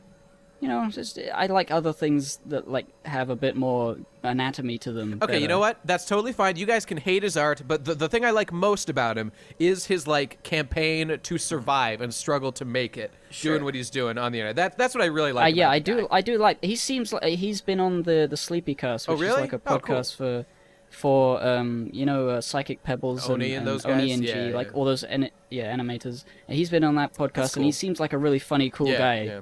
You know, just I like other things that like have a bit more anatomy to them. Okay, you better. know what? That's totally fine. You guys can hate his art, but the thing I like most about him is his like campaign to survive and struggle to make it, doing what he's doing on the internet. That's what I really like. Yeah, about the guy. I do like. He seems like he's been on the Sleepy Cast, which really? is like a Oh, cool. podcast for Psychic Pebbles Oni and those guys? Oni and G, Yeah, like yeah. all those animators. And he's been on that podcast, That's and he cool. seems like a really funny, cool Yeah, guy. yeah.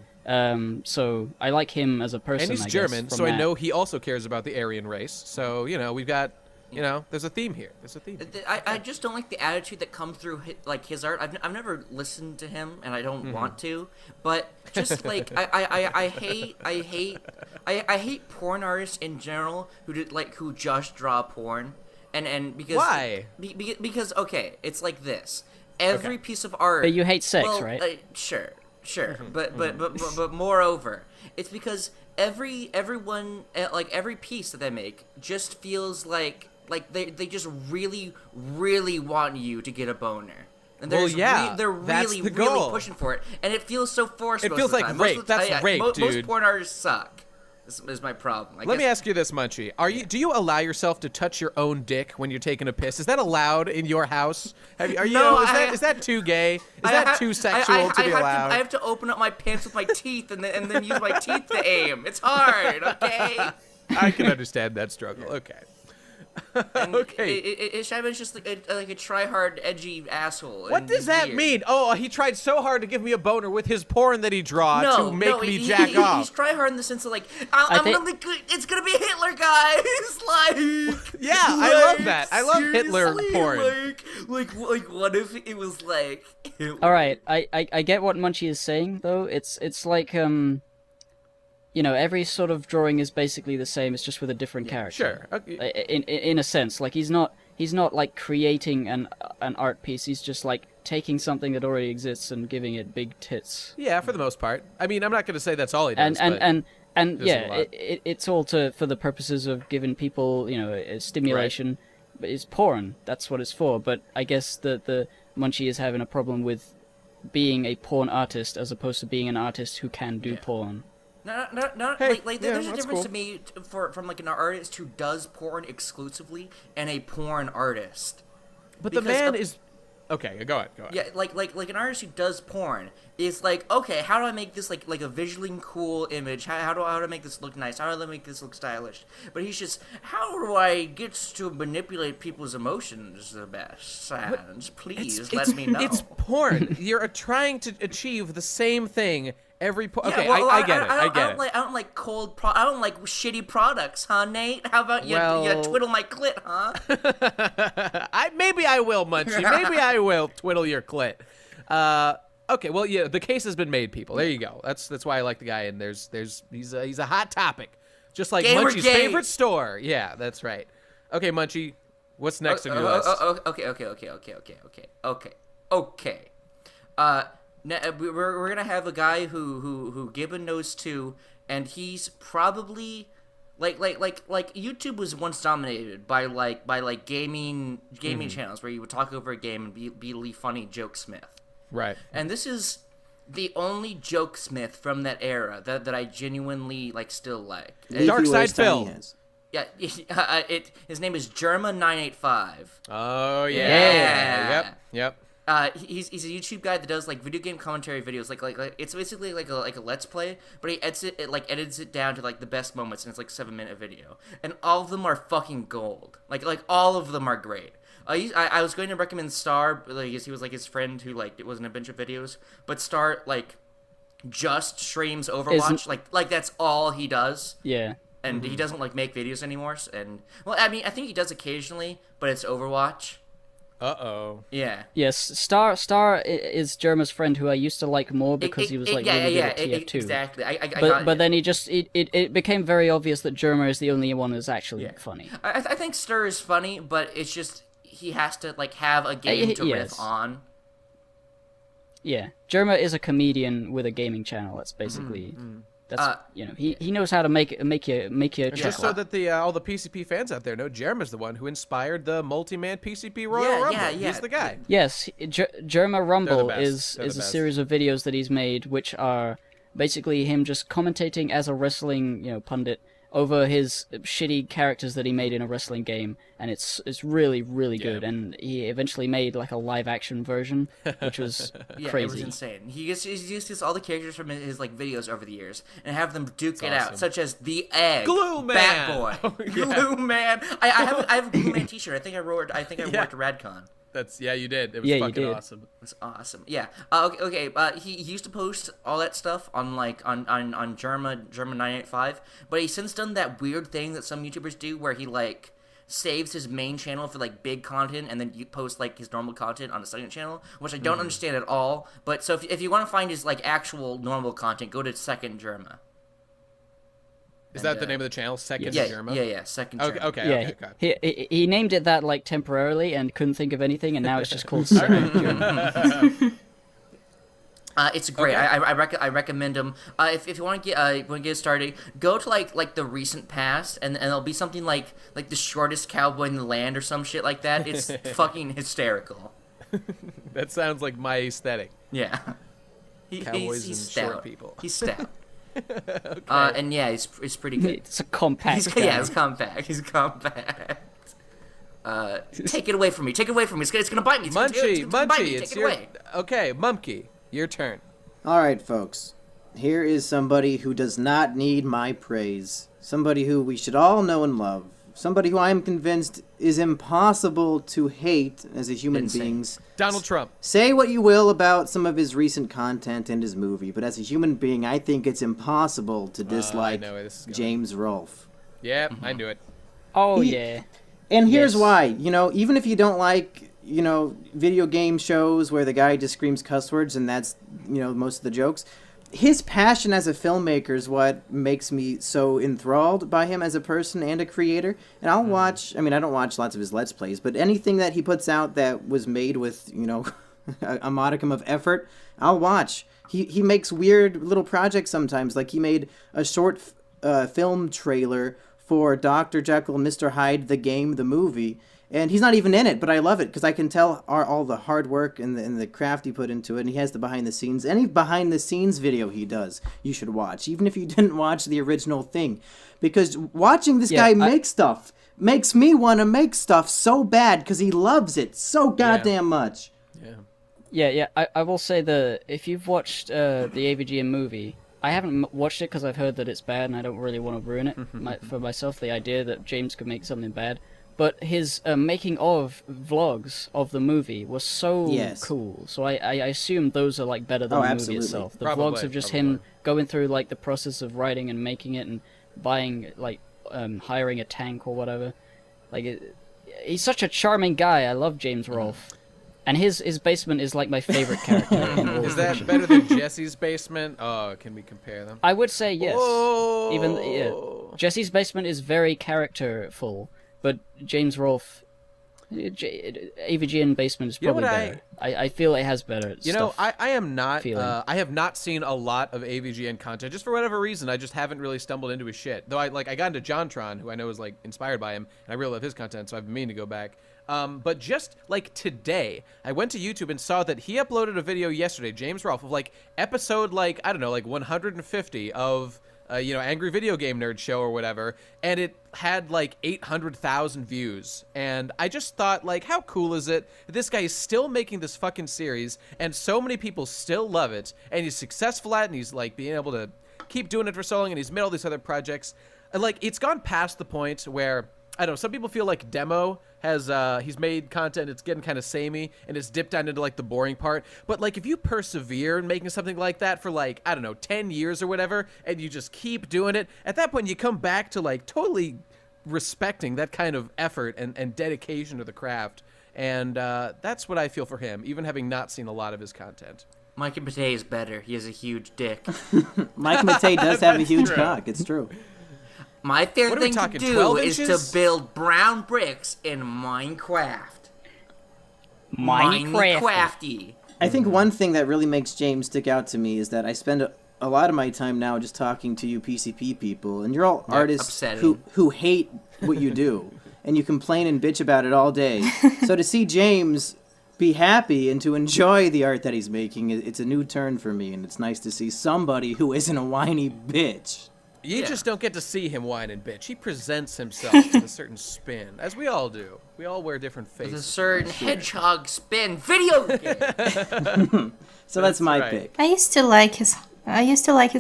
So I like him as a person. And he's I guess, German, from so I that. know he also cares about the Aryan race. So we've got, there's a theme here. There's a theme. I just don't like the attitude that comes through like his art. I've never listened to him, and I don't want to. But just like I hate porn artists in general who just draw porn, and because Why? Because okay, it's like this. Every piece of art. But you hate sex, well, right? Sure. But moreover, it's because everyone like every piece that they make just feels like they just really want you to get a boner. And Well, they're yeah, they're that's really the goal. pushing for it, and it feels so forced. It most feels of the like time. Most rape. of the- That's rape, most dude. porn artists suck. Is my problem. Let me ask you this, Munchie. Do you allow yourself to touch your own dick when you're taking a piss? Is that allowed in your house? No, is that too gay? Is that too sexual to be allowed? I have to open up my pants with my teeth and then use my teeth to aim. It's hard, okay? I can understand that struggle. Okay. And Okay. Shadowman's just like a try-hard, edgy asshole. What and does he's that weird. mean? Oh, he tried so hard to give me a boner with his porn that he draw No, to make no, me he- jack he- off. He's try-hard in the sense of like, I'm think- gonna be good. It's gonna be Hitler, guys. Like, Yeah, I love that. I love Hitler seriously, porn. Like, what if it was like Hitler? All right, I get what Munchie is saying though. It's like every sort of drawing is basically the same. It's just with a different character. Sure. Okay. In a sense, like he's not like creating an art piece. He's just like taking something that already exists and giving it big tits. Yeah, for the most part. I mean, I'm not going to say that's all he does. And there's a yeah, lot. it's all for the purposes of giving people a stimulation. But it's porn. That's what it's for. But I guess the Munchie is having a problem with being a porn artist as opposed to being an artist who can do porn. No, Hey, like yeah, there's a that's difference cool. to me from like an artist who does porn exclusively and a porn artist. But the because man of- is... Okay, go ahead. Yeah, like an artist who does porn is like, okay, how do I make this like a visually cool image? How do I make this look nice? How do I make this look stylish? But he's just, how do I get to manipulate people's emotions the best? Sans, please let me know. It's porn. You're trying to achieve the same thing every... Yeah, Okay, well, I get it. I I get it. I don't like I don't like shitty products, huh, Nate? How about you Well- twiddle my clit, huh? Maybe I will, Munchie. Maybe I will twiddle your clit. Okay, well, yeah, the case has been made, people. There you go. That's why I like the guy, and he's a hot topic, just like Gamergate. Munchie's favorite store. Yeah, that's right. Okay, Munchie, what's next on your list? Okay. We're gonna have a guy who Gibbon knows too, and he's probably like YouTube was once dominated by gaming channels where you would talk over a game and be really funny jokesmith. Right. And this is the only jokesmith from that era that I genuinely still like. Leafy Dark Side wears tiny Phil. hats. Yeah, his name is Germa985. Oh yeah. Yeah. Yep. He's a YouTube guy that does video game commentary videos. Like it's basically like a let's play, but he edits it down to the best moments, and it's 7-minute video, and all of them are fucking gold. Like all of them are great. I was going to recommend Star, because he was his friend who it wasn't a bunch of videos, but Star just streams Overwatch. Like that's all he does. Yeah. And he doesn't make videos anymore. And well, I mean, I think he does occasionally, but it's Overwatch. Uh-oh. Yeah. Yes, Star is Germa's friend who I used to like more because he was really good at TF2. Exactly. But then it became very obvious that Germa is the only one who's actually funny. I think Stir is funny, but it's just he has to have a game to yes. riff on. Yeah, Germa is a comedian with a gaming channel. That's basically that's he knows how to make you Just so that all the PCP fans out there know, Jeremy's the one who inspired the multi-man PCP Royal Rumble. Yeah. He's the guy. Yes, Germa Rumble best. They're is the a best. series of videos that he's made, which are basically him just commentating as a wrestling pundit over his shitty characters that he made in a wrestling game, and it's really really good. And he eventually made a live action version, which was Yeah, crazy. it was insane. He's used all the characters from his videos over the years and have them duke it awesome. out, such as the Egg, Glue Man! Bat Boy, Oh, yeah. Glue Man. I have a Glue Man T-shirt. I think I wore it at Radcon. You did. It was Yeah, you fucking did. awesome. It's awesome. Yeah. Okay. He used to post all that stuff on on Germa 985, but he's since done that weird thing that some YouTubers do, where he saves his main channel for big content, and then you post his normal content on a second channel, which I don't understand at all. But so if you want to find his actual normal content, go to Second Germa. Is that the name of the channel? Second Germa? Yeah. Second Germa. Okay. He named it that temporarily and couldn't think of anything, and now it's just called Second Germa. It's great. Okay. I recommend them. If you want to get started, go to the recent past, and it'll be something like the shortest cowboy in the land or some shit like that. It's fucking hysterical. That sounds like my aesthetic. Yeah. Cowboys he's and stout. short people. He's stout. And yeah, it's pretty good. It's a compact. guy. Yeah, it's compact. He's compact. Take it away from me. Take it away from me. It's gonna bite me. It's Munchie, gonna bite me. it's Take it your... away. Okay, Mumkey, your turn. All right, folks. Here is somebody who does not need my praise. Somebody who we should all know and love. somebody who I am convinced is impossible to hate as a human being. Donald Trump. Say what you will about some of his recent content and his movie, but as a human being, I think it's impossible to dislike James Rolfe. Yeah, I knew it. Oh, yeah. And here's Yes. why. Even if you don't like, video game shows where the guy just screams cuss words and that's, most of the jokes, his passion as a filmmaker is what makes me so enthralled by him as a person and a creator. And I'll watch, I don't watch lots of his Let's Plays, but anything that he puts out that was made with, a modicum of effort, I'll watch. He makes weird little projects sometimes. Like he made a short film trailer for Dr. Jekyll and Mr. Hyde, the game, the movie. And he's not even in it, but I love it because I can tell all the hard work and the craft he put into it. And he has the behind the scenes. Any behind the scenes video he does, you should watch, even if you didn't watch the original thing. Because watching this guy make stuff makes me want to make stuff so bad because he loves it so goddamn much. Yeah. I will say that if you've watched the AVGN movie, I haven't watched it because I've heard that it's bad and I don't really want to ruin it for myself, the idea that James could make something bad. But his making of vlogs of the movie was so cool. So I assume those are like better than the movie itself. The vlogs of just him going through like the process of writing and making it and buying hiring a tank or whatever. He's such a charming guy. I love James Rolfe. And his basement is like my favorite character. Is that better than Jesse's basement? Oh, can we compare them? I would say yes. Whoa. Even Jesse's basement is very characterful. But James Rolfe, AVGN basement is probably better. I feel it has better stuff. I am not. I have not seen a lot of AVGN content just for whatever reason. I just haven't really stumbled into his shit. Though I got into JonTron, who I know is like inspired by him, and I really love his content, so I've been meaning to go back. But just like today, I went to YouTube and saw that he uploaded a video yesterday, James Rolfe, of episode 150 of. Angry Video Game Nerd Show or whatever, and it had 800,000 views. And I just thought, how cool is it that this guy is still making this fucking series, and so many people still love it, and he's successful at it, and he's being able to keep doing it for so long, and he's made all these other projects. And it's gone past the point where, I don't know, some people feel like Demo has, he's made content, it's getting kind of samey, and it's dipped down into, the boring part. But, if you persevere in making something like that for, 10 years or whatever, and you just keep doing it, at that point you come back to, totally respecting that kind of effort and dedication to the craft. And that's what I feel for him, even having not seen a lot of his content. Mike and Matei is better. He has a huge dick. Mike Matei does have a huge cock. It's true. My favorite thing to do 12 is inches? to build brown bricks in Minecraft. Minecraft. Minecrafty. I think one thing that really makes James stick out to me is that I spend a lot of my time now just talking to you PCP people, and you're all artists who hate what you do, and you complain and bitch about it all day. So to see James be happy and to enjoy the art that he's making, it's a new turn for me, and it's nice to see somebody who isn't a whiny bitch. You just don't get to see him whine and bitch. He presents himself with a certain spin, as we all do. We all wear different faces. With a certain hedgehog spin video game. So that's my pick. I used to like his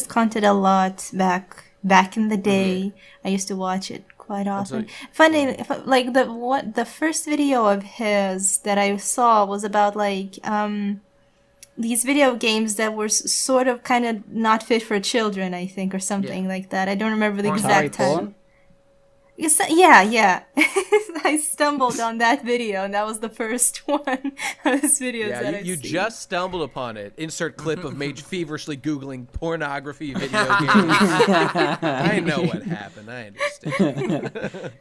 content a lot back in the day. I used to watch it quite often. Funny, the first video of his that I saw was about these video games that were sort of kind of not fit for children, I think, or something like that. I don't remember the exact time. Yeah. I stumbled on that video, and that was the first one of his videos that I've you seen. just stumbled upon it. Insert clip of Mage feverishly Googling pornography video games. I know what happened. I understand.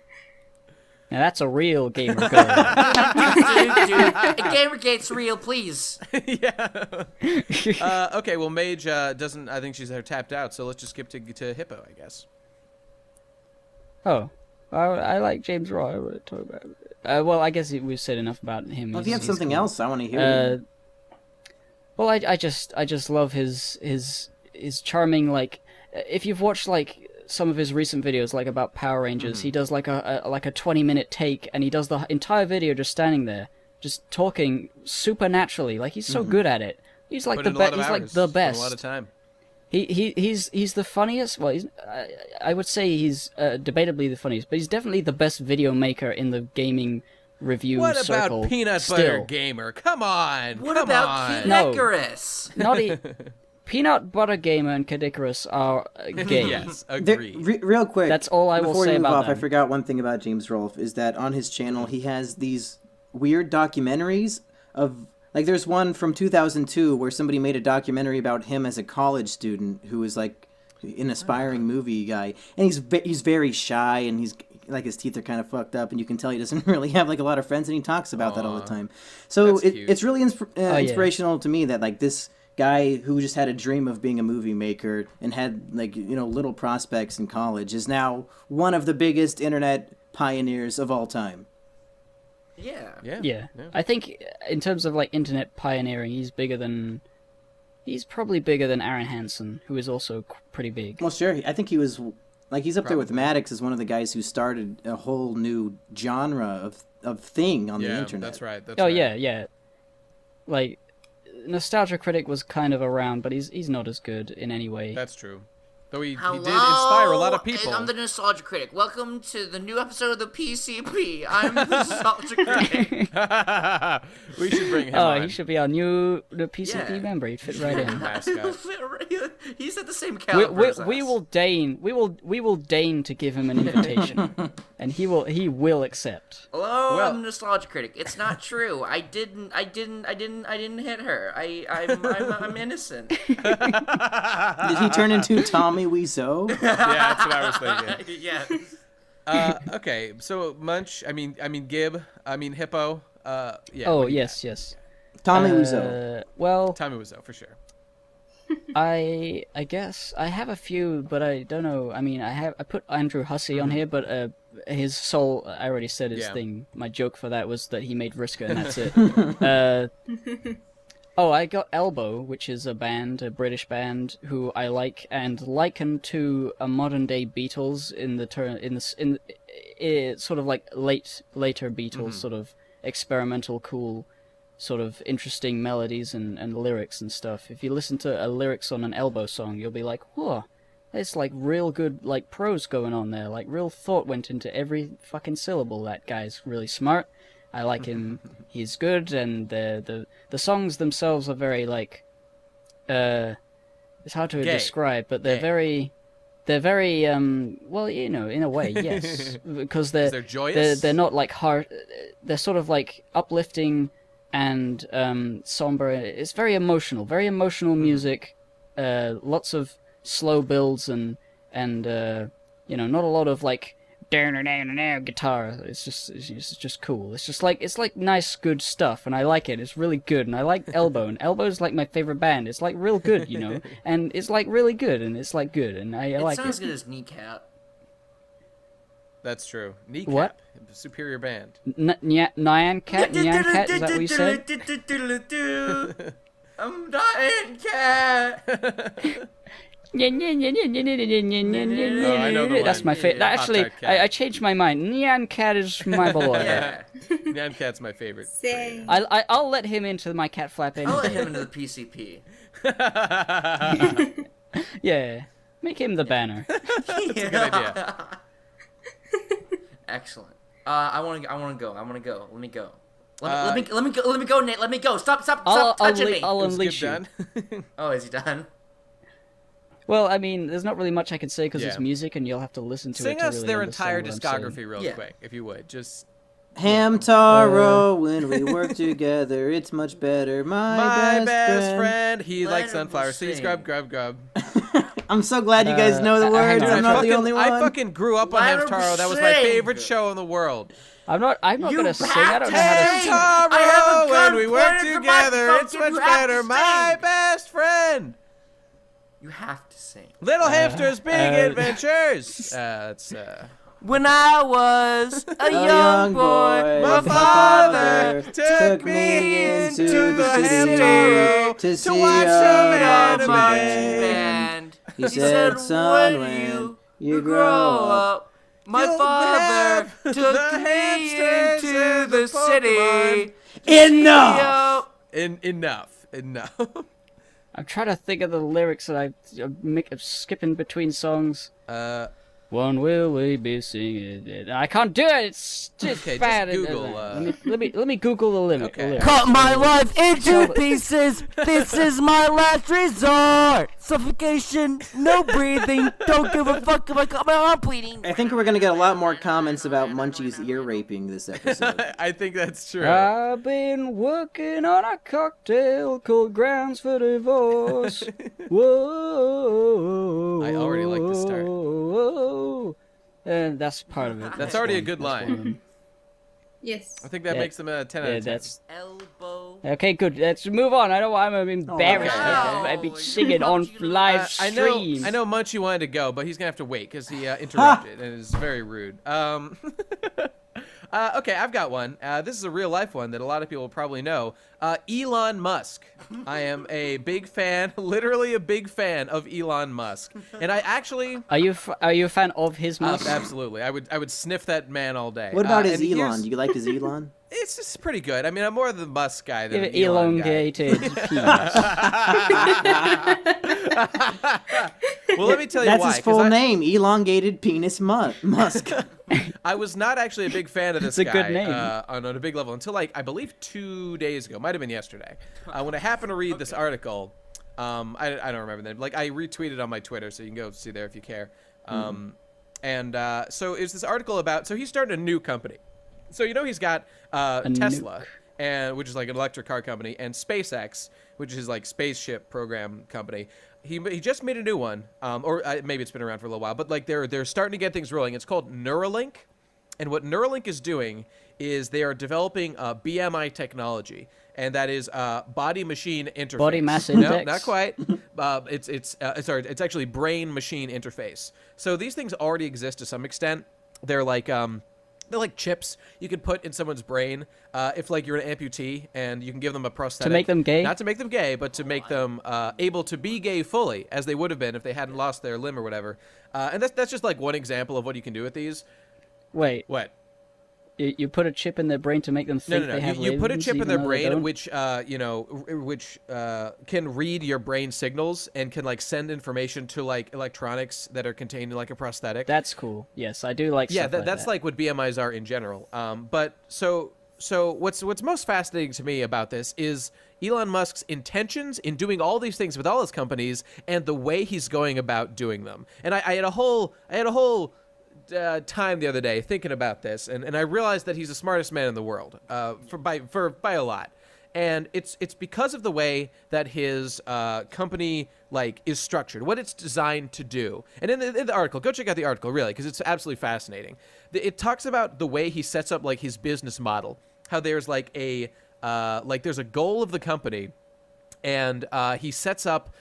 Now that's a real gamer code. dude, Gamergate's real, please. Okay, well, Mage doesn't. I think she's tapped out, so let's just skip to Hippo, I guess. Oh, I like James Rolfe. I want to talk about. Well, I guess we've said enough about him. Well, if you have something else, I want to hear it. Well, I just love his charming, if you've watched some of his recent videos about Power Rangers, he does a 20-minute take, and he does the entire video just standing there, just talking super naturally. He's so good at it. He's the best. He's the best. A lot of time. He's the funniest. Well, I would say he's debatably the funniest, but he's definitely the best video maker in the gaming review What circle. about Peanut still. Butter Gamer? Come on. What come about on. King No. Icarus? Not Peanut Butter Gamer and Kid Icarus are gay. Yes, There- agreed. real quick. That's all I will before say we move about off, I them. forgot one thing about James Rolfe is that on his channel he has these weird documentaries of like there's one from 2002 where somebody made a documentary about him as a college student who was like an aspiring movie guy, and he's very shy and he's like his teeth are kind of fucked up, and you can tell he doesn't really have like a lot of friends, and he talks about that all the time. So That's cute. it's really yeah. inspirational to me that like this guy who just had a dream of being a movie maker and had like little prospects in college is now one of the biggest internet pioneers of all time. Yeah. Yeah. I think in terms of like internet pioneering, he's probably bigger than Aaron Hansen, who is also pretty big. Well, sure. I think he was like he's up there with Maddox as one of the guys who started a whole new genre of thing on the internet. That's right. That's Oh right. yeah. Like Nostalgia Critic was kind of around, but he's not as good in any way. That's true. Though he Hello, did inspire a lot of people. I'm the Nostalgia Critic. Welcome to the new episode of the PCP. I'm the Nostalgia Critic. We should bring him Oh, on. he should be our new PCP Yeah. member. He'd fit right in. Mascot. He's at the same caliber as us. We will deign to give him an invitation, and he will accept. Hello, Well- I'm the Nostalgia Critic. It's not true. I didn't hit her. I'm innocent. Did he turn into Tommy Wiseau? Yeah, that's what I was thinking. Yeah. Okay, so Munch, Gib, Hippo. Yeah. Oh what do you yes. Tommy Wiseau. Well, got? Tommy Wiseau for sure. I guess I have a few, but I don't know. I mean, I put Andrew Hussey on here, but his soul. I already said his Yeah. thing. My joke for that was that he made Vriska, and that's it. Oh, I got Elbow, which is a British band who I like and liken to a modern day Beatles sort of like later Beatles, sort of experimental, cool, sort of interesting melodies and lyrics and stuff. If you listen to lyrics on an Elbow song, you'll be like, whoa, there's like real good like prose going on there. Like real thought went into every fucking syllable. That guy's really smart. I like him. He's good, and the songs themselves are very like, it's hard to Gay. describe, but they're Gay. very well, in a way, yes, because They're joyous? They're not like hard. They're sort of like uplifting and somber. It's very emotional music. Lots of slow builds and not a lot of like guitar. It's just cool. It's like nice, good stuff, and I like it. It's really good, and I like Elbow. And Elbow's like my favorite band. It's like real good, and it's like really good, and it's like good, and I like It sounds it. good as Kneecap. That's true. Kneecap. What? Superior band. Nyan Cat, is that what you said? I'm dying cat. I know the That's one. my favorite. Yeah. Actually, Hot Tub Cat. I changed my mind. Nyan Cat is my boy. Yeah. Nyan Cat's my favorite. Same. I'll let him into my cat flap I'll let anyway. him into the PCP. Yeah, make him the banner. Good idea. Excellent. I want to go. Let me go. Let me go, Nate. Let me go. Stop touching me. I'll Was unleash Skip you. done? Oh, is he done? Well, I mean, there's not really much I can say because Yeah. it's music, and you'll have to listen to it Sing to us really their understand entire what I'm saying. discography real Yeah. quick, if you would. Just Hamtaro, when we work together, it's much better. my best friend. friend. He Let likes him sunflower seeds. sing. Grub. I'm so glad you guys know the hang words. on. I'm not the only one. I fucking grew up on Let him Hamtaro. That was my sing. favorite show in the world. I'm not You gonna sing. have I don't know how to to sing. I have a Hamtaro, gun when we work pointed at the together, microphone, it's you much have to better. My sing. best friend. You have to sing. Little Hamster's Big Adventures. It's When I was a young boy, my father took me into the Hamtaro to to see watch a some marching anime. band. He said, son, when you grow up, my you'll father have took the me hamsters into and the the city. enough. Enough. I'm trying to think of the lyrics that I'm skipping between songs. One will we be singing? I can't do it. It's just Okay, bad. just Google, Let me Google the lyric. Okay. Cut my life into pieces. This is my last resort. Suffocation, no breathing. Don't give a fuck if I got my arm bleeding. I think we're gonna get a lot more comments about Munchie's ear raping this episode. I think that's true. I've been working on a cocktail called Grounds for Divorce. Whoa. I already like the start. Whoa. And that's part of it. That's already a good line. Yes. I think that makes them a 10 out of 10. That's Elbow. okay. Good. Let's move on. I'm embarrassed. okay. I've been singing on live stream. I know Munchie wanted to go, but he's gonna have to wait because he interrupted and is very rude. Okay, I've got one. This is a real life one that a lot of people probably know. Elon Musk. I am a big fan, literally a big fan of Elon Musk, and I actually. Are you a fan of his Musk? Absolutely, I would sniff that man all day. What about his and Elon? Do you like his Elon? It's just pretty good. I mean, I'm more the Musk guy than an Elon guy. Elongated penis. Well, let me tell you That's why. his full name, Elongated Penis Musk. I was not actually a big fan of this It's a guy good name. on a big level until, like, I believe 2 days ago. Might have been yesterday. When I happened to read this article, I don't remember the name. Like, I retweeted on my Twitter, so you can go see there if you care. And so it's this article about, so he's starting a new company. So, you know, he's got Tesla, which is like an electric car company, and SpaceX, which is like spaceship program company. He just made a new one, or maybe it's been around for a little while, but like they're starting to get things rolling. It's called Neuralink, and what Neuralink is doing is they are developing BMI technology, and that is body machine interface. Body mass index. No, not quite. It's actually brain machine interface. So these things already exist to some extent. They're like chips you can put in someone's brain if like you're an amputee, and you can give them a prosthetic. To make them gay? Not to make them gay, but to make them able to be gay fully, as they would have been if they hadn't lost their limb or whatever. And that's just like one example of what you can do with these. Wait. What? You put a chip in their brain to make them think No. they have You put a limbs, chip in even their though they brain, don't? which can read your brain signals and can like send information to like electronics that are contained in like a prosthetic. That's cool. Yes, I do like. Yeah, stuff that's that. like what BMIs are in general. But so what's most fascinating to me about this is Elon Musk's intentions in doing all these things with all his companies and the way he's going about doing them. And I had a whole time the other day thinking about this, and I realized that he's the smartest man in the world by a lot. And it's because of the way that his company like is structured, what it's designed to do. And in the article, go check out the article really, because it's absolutely fascinating. It talks about the way he sets up like his business model, how there's like there's a goal of the company, and he sets up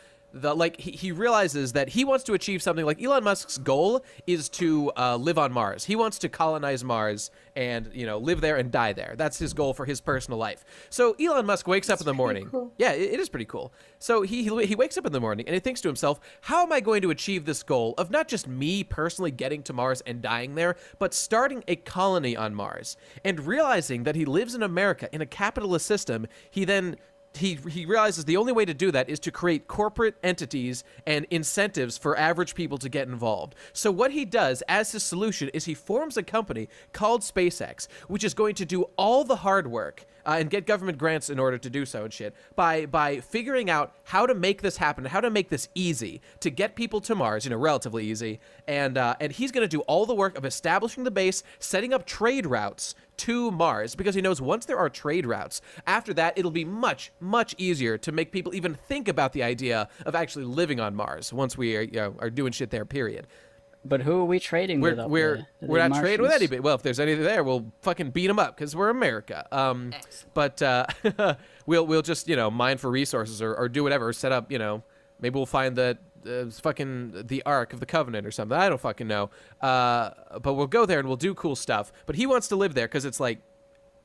he realizes that he wants to achieve something. Like Elon Musk's goal is to live on Mars. He wants to colonize Mars and, live there and die there. That's his goal for his personal life. So Elon Musk wakes up in the morning. Cool. Yeah, it is pretty cool. So he wakes up in the morning and he thinks to himself, how am I going to achieve this goal of not just me personally getting to Mars and dying there, but starting a colony on Mars? And realizing that he lives in America in a capitalist system, he realizes the only way to do that is to create corporate entities and incentives for average people to get involved. So what he does as his solution is he forms a company called SpaceX, which is going to do all the hard work and get government grants in order to do so and shit by figuring out how to make this happen, how to make this easy to get people to Mars, relatively easy. And he's going to do all the work of establishing the base, setting up trade routes to Mars, because he knows once there are trade routes, after that it'll be much, much easier to make people even think about the idea of actually living on Mars once we are doing shit there, period. But who are we trading with up We're there? we're not trading with Martians? anybody. Well, if there's anything there, we'll fucking beat them up because we're America. But we'll just mine for resources or do whatever. Set up maybe we'll find the Ark of the Covenant or something. I don't fucking know. But we'll go there and we'll do cool stuff. But he wants to live there because it's like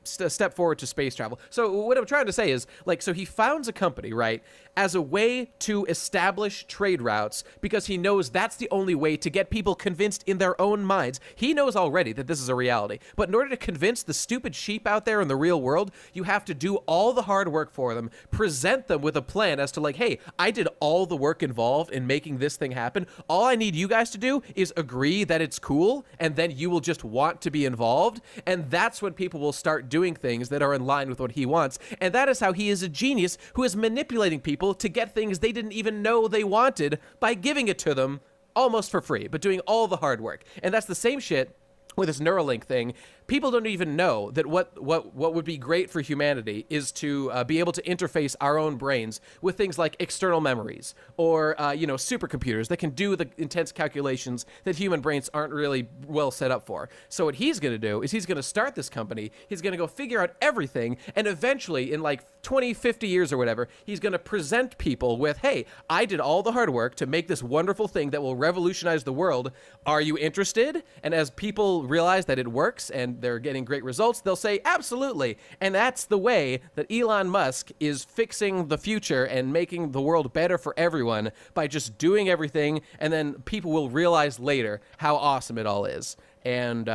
step forward to space travel. So what I'm trying to say is, like, so he founds a company, right, as a way to establish trade routes because he knows that's the only way to get people convinced in their own minds. He knows already that this is a reality. But in order to convince the stupid sheep out there in the real world, you have to do all the hard work for them, present them with a plan as to like, hey, I did all the work involved in making this thing happen. All I need you guys to do is agree that it's cool, and then you will just want to be involved. And that's when people will start doing things that are in line with what he wants. And that is how he is a genius who is manipulating people to get things they didn't even know they wanted by giving it to them almost for free, but doing all the hard work. And that's the same shit with this Neuralink thing. People don't even know that what would be great for humanity is to be able to interface our own brains with things like external memories or, supercomputers that can do the intense calculations that human brains aren't really well set up for. So what he's going to do is he's going to start this company. He's going to go figure out everything. And eventually, in like 20, 50 years or whatever, he's going to present people with, hey, I did all the hard work to make this wonderful thing that will revolutionize the world. Are you interested? And as people realize that it works and they're getting great results, they'll say, absolutely. And that's the way that Elon Musk is fixing the future and making the world better for everyone by just doing everything, and then people will realize later how awesome it all is. And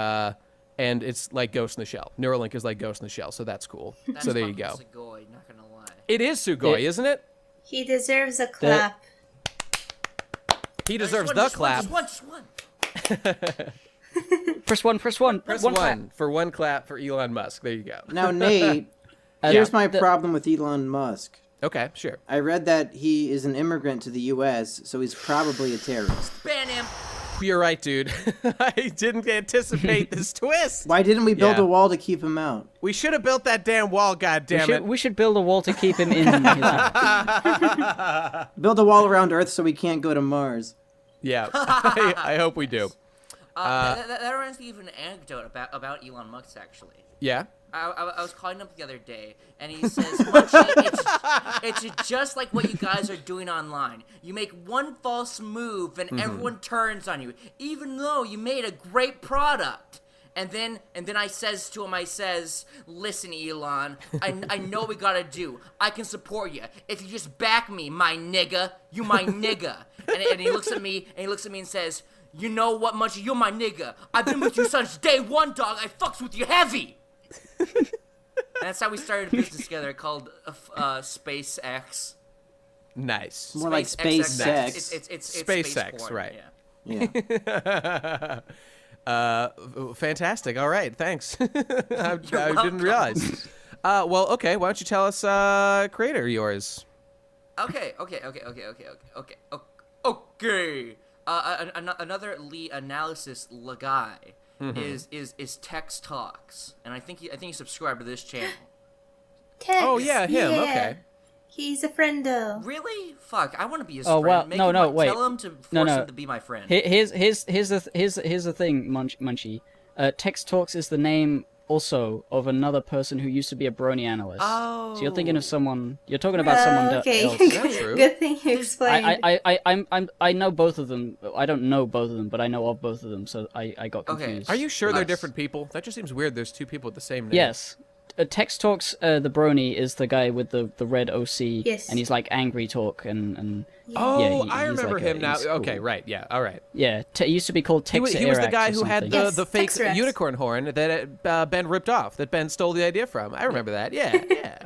it's like Ghost in the Shell. Neuralink is like Ghost in the Shell, so that's cool. So there you go. Sugoi, not gonna lie. It is Sugoi, isn't it? He deserves a clap. He deserves the clap. Just one. Press one. Press one one clap. for one clap for Elon Musk. There you go. Now, Nate, here's my problem with Elon Musk. Okay, sure. I read that he is an immigrant to the U.S., so he's probably a terrorist. Ban him. You're right, dude. I didn't anticipate this twist. Why didn't we build Yeah. a wall to keep him out? We should have built that damn wall, goddammit. We should build a wall to keep him in his house. Build a wall around Earth so we can't go to Mars. Yeah, I hope we do. That reminds me of an anecdote about Elon Musk, actually. Yeah? I was calling up the other day, and he says, Munchie, it's just like what you guys are doing online. You make one false move, and everyone turns on you, even though you made a great product. And then I says to him, listen, Elon, I know what we gotta do. I can support you. If you just back me, my nigga, you my nigga. And he looks at me, and says, you know what, Munchie, you're my nigga. I've been with you since day one, dog. I fucks with you heavy. And that's how we started a business together called SpaceX. Nice. More like space sex. It's Space space sex, porn, right. Yeah. Yeah. Fantastic. All right, thanks. I didn't welcome. realize. Well, okay, why don't you tell us creator yours? Okay. Another Lee analysis guy is Tex Talks, and I think he subscribed to this channel. Tex, Oh, yeah, him, okay. He's a friendo. Really? Fuck! I want to be his Oh, friend. well, wait. Tell him to force him to be my friend. Here's the thing, Munchie. Tex Talks is the name also of another person who used to be a brony analyst. Oh. So you're thinking of someone. You're talking about someone Okay. else. That's true. Good thing you explained. I know both of them. I don't know both of them, but I know of both of them. So I got Okay. confused. Are you sure they're Nice. different people? That just seems weird. There's two people with the same name. Yes. Tex Talks, the brony is the guy with the red OC. Yes. And he's like angry talk and Oh, yeah, I he's remember like him now. he's cool. Okay, right. Yeah, all right. Yeah, it used to be called He Tex was the Arax guy or who had something. Yes, the fake Texarax. unicorn horn that Ben ripped off, that Ben stole the idea from. I remember that. Yeah,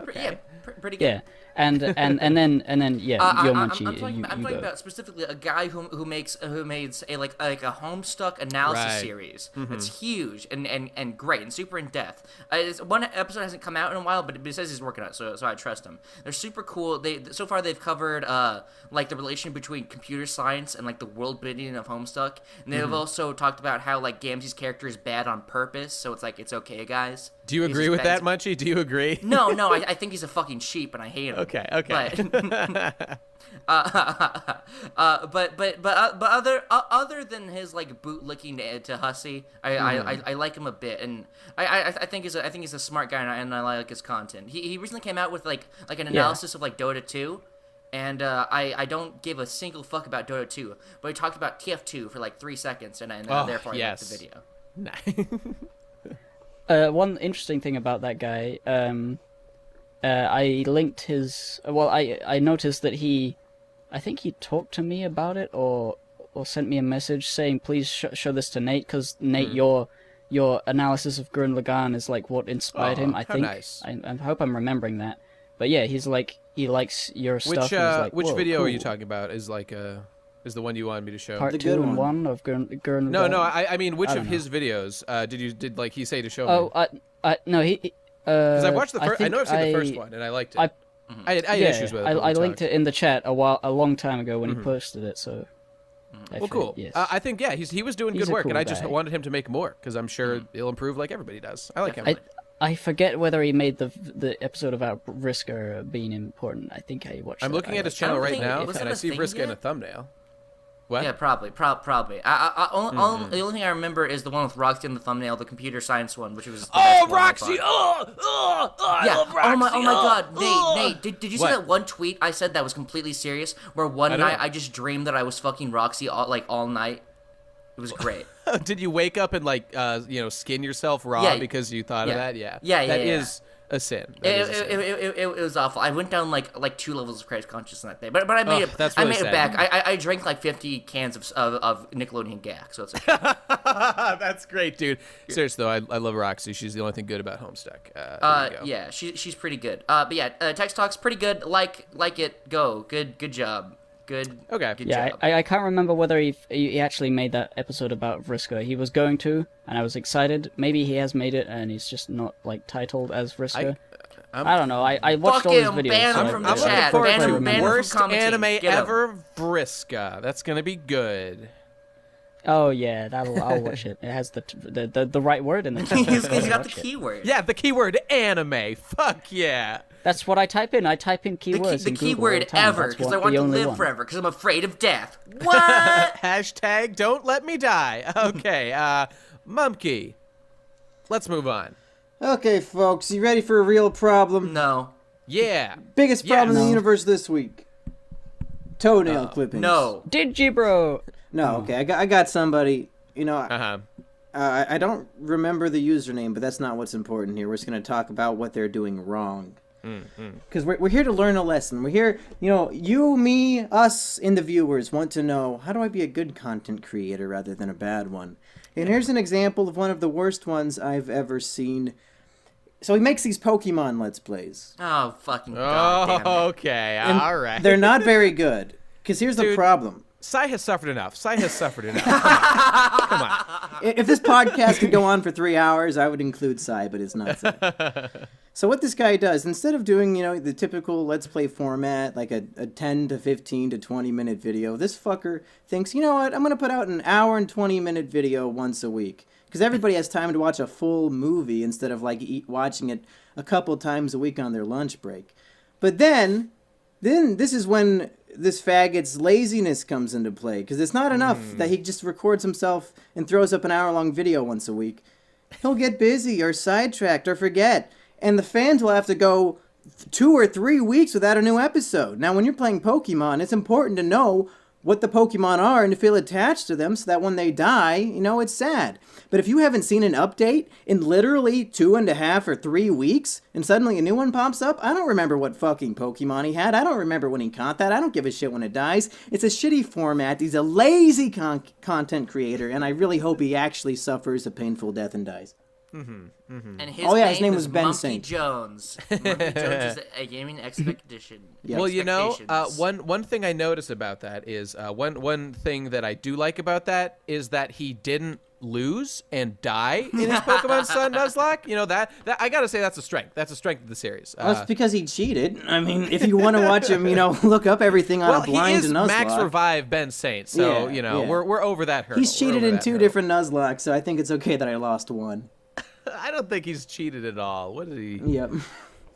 okay. Yeah, pretty good. Yeah, and then yeah, you're I'm Munchie. talking, you I'm talking go. about specifically a guy who made a Homestuck analysis Right. series. It's huge and great and super in depth. One episode hasn't come out in a while, but it says he's working on it, so I trust him. They're super cool. So far they've covered like the relation between computer science and like the world building of Homestuck, and they've also talked about how like Gamzee's character is bad on purpose, so it's like it's okay, guys. Do you He's agree just with bad- that, Munchie? Do you agree? No, I think he's a fucking sheep, and I hate him. Okay. But other than his like bootlicking to Hussey, I like him a bit, and I think he's a smart guy, and I like his content. He recently came out with like an analysis of like Dota 2, and I don't give a single fuck about Dota 2, but he talked about TF2 for like 3 seconds, and therefore I liked the video. Nice. One interesting thing about that guy, I linked his. Well, I noticed that I think he talked to me about it, or sent me a message saying, "Please show this to Nate," because Nate, your analysis of Gurren Lagann is like what inspired him. I how think. nice. I hope I'm remembering that. But yeah, he's like he likes your stuff. Which and he's like, which "Whoa, video are you cool." talking about? Is the one you wanted me to show? Part The 2 good and one. 1 of Gurren No, Lagann? I mean, which I of don't his videos did like he say to show Oh, me? no, he. Because I watched the first. I think know I've seen the first one and I liked it. I- I had issues with it. I but we linked talked. it in the chat a long time ago when he posted it. So. Well, cool. Yes. I think he was doing He's good a work, cool and I just guy. wanted him to make more because I'm sure he'll improve like everybody does. I like him. I forget whether he made the episode about Vriska being important. I think I watched. I'm that. looking at his I channel don't right think- now, was and that I a see thing Vriska in a yet? thumbnail. What? Yeah, probably. The only thing I remember is the one with Roxy in the thumbnail, the computer science one, which was the best one I thought. I love Roxy! Oh my god, Nate, did you see What? that one tweet I said that was completely serious? Where one I don't night know. I just dreamed that I was fucking Roxy all night. It was great. Did you wake up and skin yourself raw Yeah. because you thought of Yeah. that? Yeah. Yeah, That yeah. is a sin. That is a sin. It was awful. I went down like 2 levels of Christ consciousness that day, but I made it. that's I really made sad. it back. I drank like 50 cans of Nickelodeon Gak, so it's okay. That's great, dude. Seriously though, I love Roxy. She's the only thing good about Homestuck. There you go. Yeah, she's pretty good. But yeah, Text Talk's pretty good. Like it. Go. Good job. Good. Okay. Good Yeah, job. I can't remember whether he actually made that episode about Vriska. He was going to, and I was excited. Maybe he has made it, and he's just not like titled as Vriska. I don't know. I watched Fuck all his him, videos. ban so him I- from I'm the looking chat. forward Ban to him from worst commenting. anime Get him. ever, Vriska. That's gonna be good. Oh yeah, I'll watch it. It has the right word in the title. he's I'll got the watch it. keyword. Yeah, the keyword anime. Fuck yeah. That's what I type in. I type in The keywords. in Google all keyword the time. ever, That's because I the want to only live one. forever, because I'm afraid of death. What? Hashtag don't let me die. Okay, Mumkey. Let's move on. Okay, folks, you ready for a real problem? No. Yeah. Biggest problem in No. the universe this week. Toenail clippings. No. Digibro. No, okay, I got somebody. Uh-huh. I don't remember the username, but that's not what's important here. We're just going to talk about what they're doing wrong. Because we're here to learn a lesson. We're here, you, me, us, and the viewers want to know, how do I be a good content creator rather than a bad one? And here's an example of one of the worst ones I've ever seen. So he makes these Pokemon Let's Plays. Oh, fucking goddamn it. Okay, And all right. They're not very good. Because here's the Dude. problem. Sai has suffered enough. Come on. If this podcast could go on for 3 hours, I would include Sai, but it's not Sai. So what this guy does, instead of doing, the typical Let's Play format, like a 10 to 15 to 20-minute video, this fucker thinks, you know what, I'm going to put out an hour and 20-minute video once a week. Because everybody has time to watch a full movie instead of, watching it a couple times a week on their lunch break. But then this is when this faggot's laziness comes into play, because it's not enough that he just records himself and throws up an hour-long video once a week. He'll get busy or sidetracked or forget, and the fans will have to go 2 or 3 weeks without a new episode. Now, when you're playing Pokemon, it's important to know what the Pokemon are and to feel attached to them so that when they die, it's sad. But if you haven't seen an update in literally 2.5 or 3 weeks, and suddenly a new one pops up, I don't remember what fucking Pokemon he had. I don't remember when he caught that. I don't give a shit when it dies. It's a shitty format. He's a lazy content creator, and I really hope he actually suffers a painful death and dies. And his his name is was Ben Monkey Saint. Jones. Monkey Jones is a gaming expedition. Yeah. Well, Expectations. one thing I notice about that is one thing that I do like about that is that he didn't lose and die in his Pokemon Sun Nuzlocke. That I gotta say that's a strength. That's a strength of the series. Well, it's because he cheated. I mean, if you want to watch him, look up everything on a blind he is Nuzlocke. Max Revive Ben Saint, so Yeah, yeah. we're over that hurdle. He's We're cheated over in that 2 hurdle. different Nuzlocks, so I think it's okay that I lost one. I don't think he's cheated at all. What did he? Yep.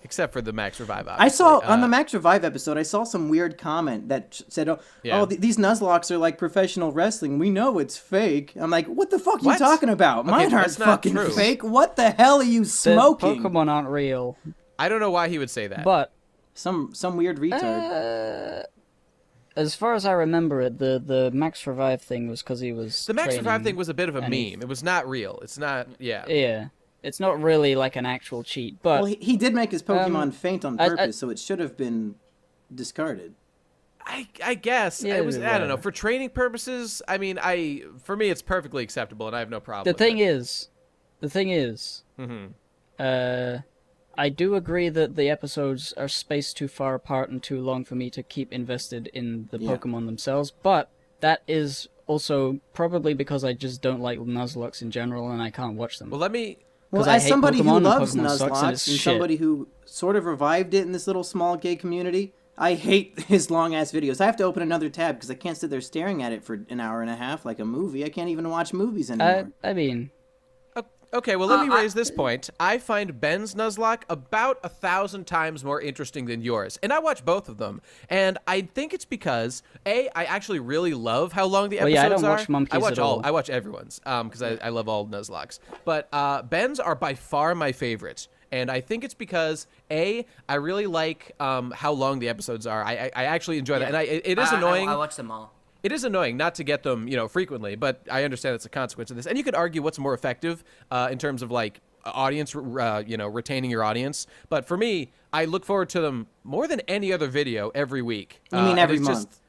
Except for the Max Revive. I saw obviously. on the Max Revive episode, I saw some weird comment that said, Yeah. these Nuzlocks are like professional wrestling. We know it's fake. I'm like, what the fuck are you What? talking about? Okay, Mine aren't that's not fucking true. fake. What the hell are you The smoking? Pokemon aren't real, I don't know why he would say that. but Some weird retard. as far as I remember it, the Max Revive thing was because he was the Max training, Revive thing was a bit of a and meme. It was not real. It's not. Yeah. Yeah, It's not really like an actual cheat, but Well, he did make his Pokemon faint on I- purpose, so it should have been discarded. I guess Yeah, it was. I don't know. whatever. For training purposes, I mean, for me, it's perfectly acceptable, and I have no problem. the with thing it. is, I do agree that the episodes are spaced too far apart and too long for me to keep invested in the Yeah. Pokemon themselves, but that is also probably because I just don't like Nuzlocke in general and I can't watch them. Well, let me. Well, 'Cause I as hate somebody Pokemon who and loves Pokemon sucks and Nuzlocke it's and shit. somebody who sort of revived it in this little small gay community, I hate his long-ass videos. I have to open another tab because I can't sit there staring at it for an hour and a half like a movie. I can't even watch movies anymore. I mean, Okay, well, let me raise this point. I find Ben's Nuzlocke about 1,000 times more interesting than yours, and I watch both of them. And I think it's because I actually really love how long the Well, episodes yeah, I don't are. watch Monkey's I watch at all. I watch everyone's because I love all Nuzlocks. But Ben's are by far my favorite. And I think it's because I really like how long the episodes are. I actually enjoy that, and it is annoying. I watch them all. It is annoying not to get them, frequently, but I understand it's a consequence of this. And you could argue what's more effective in terms of like audience, retaining your audience. But for me, I look forward to them more than any other video every week. You mean and every it's month?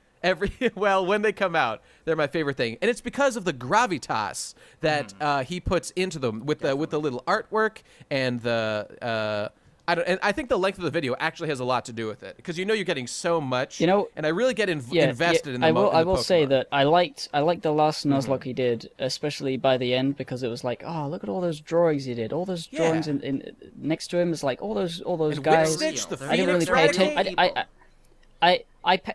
Well, when they come out, they're my favorite thing, and it's because of the gravitas that he puts into them with the little artwork and the. And I think the length of the video actually has a lot to do with it because you're getting so much, and I really get invested in the I will say Pokemon. that I liked the last Nuzlocke he did, especially by the end, because it was like, oh, look at all those drawings he did. All those drawings in next to him is like all those And guys. Whipstitch, the I didn't really Phoenix pay Renegade. attention.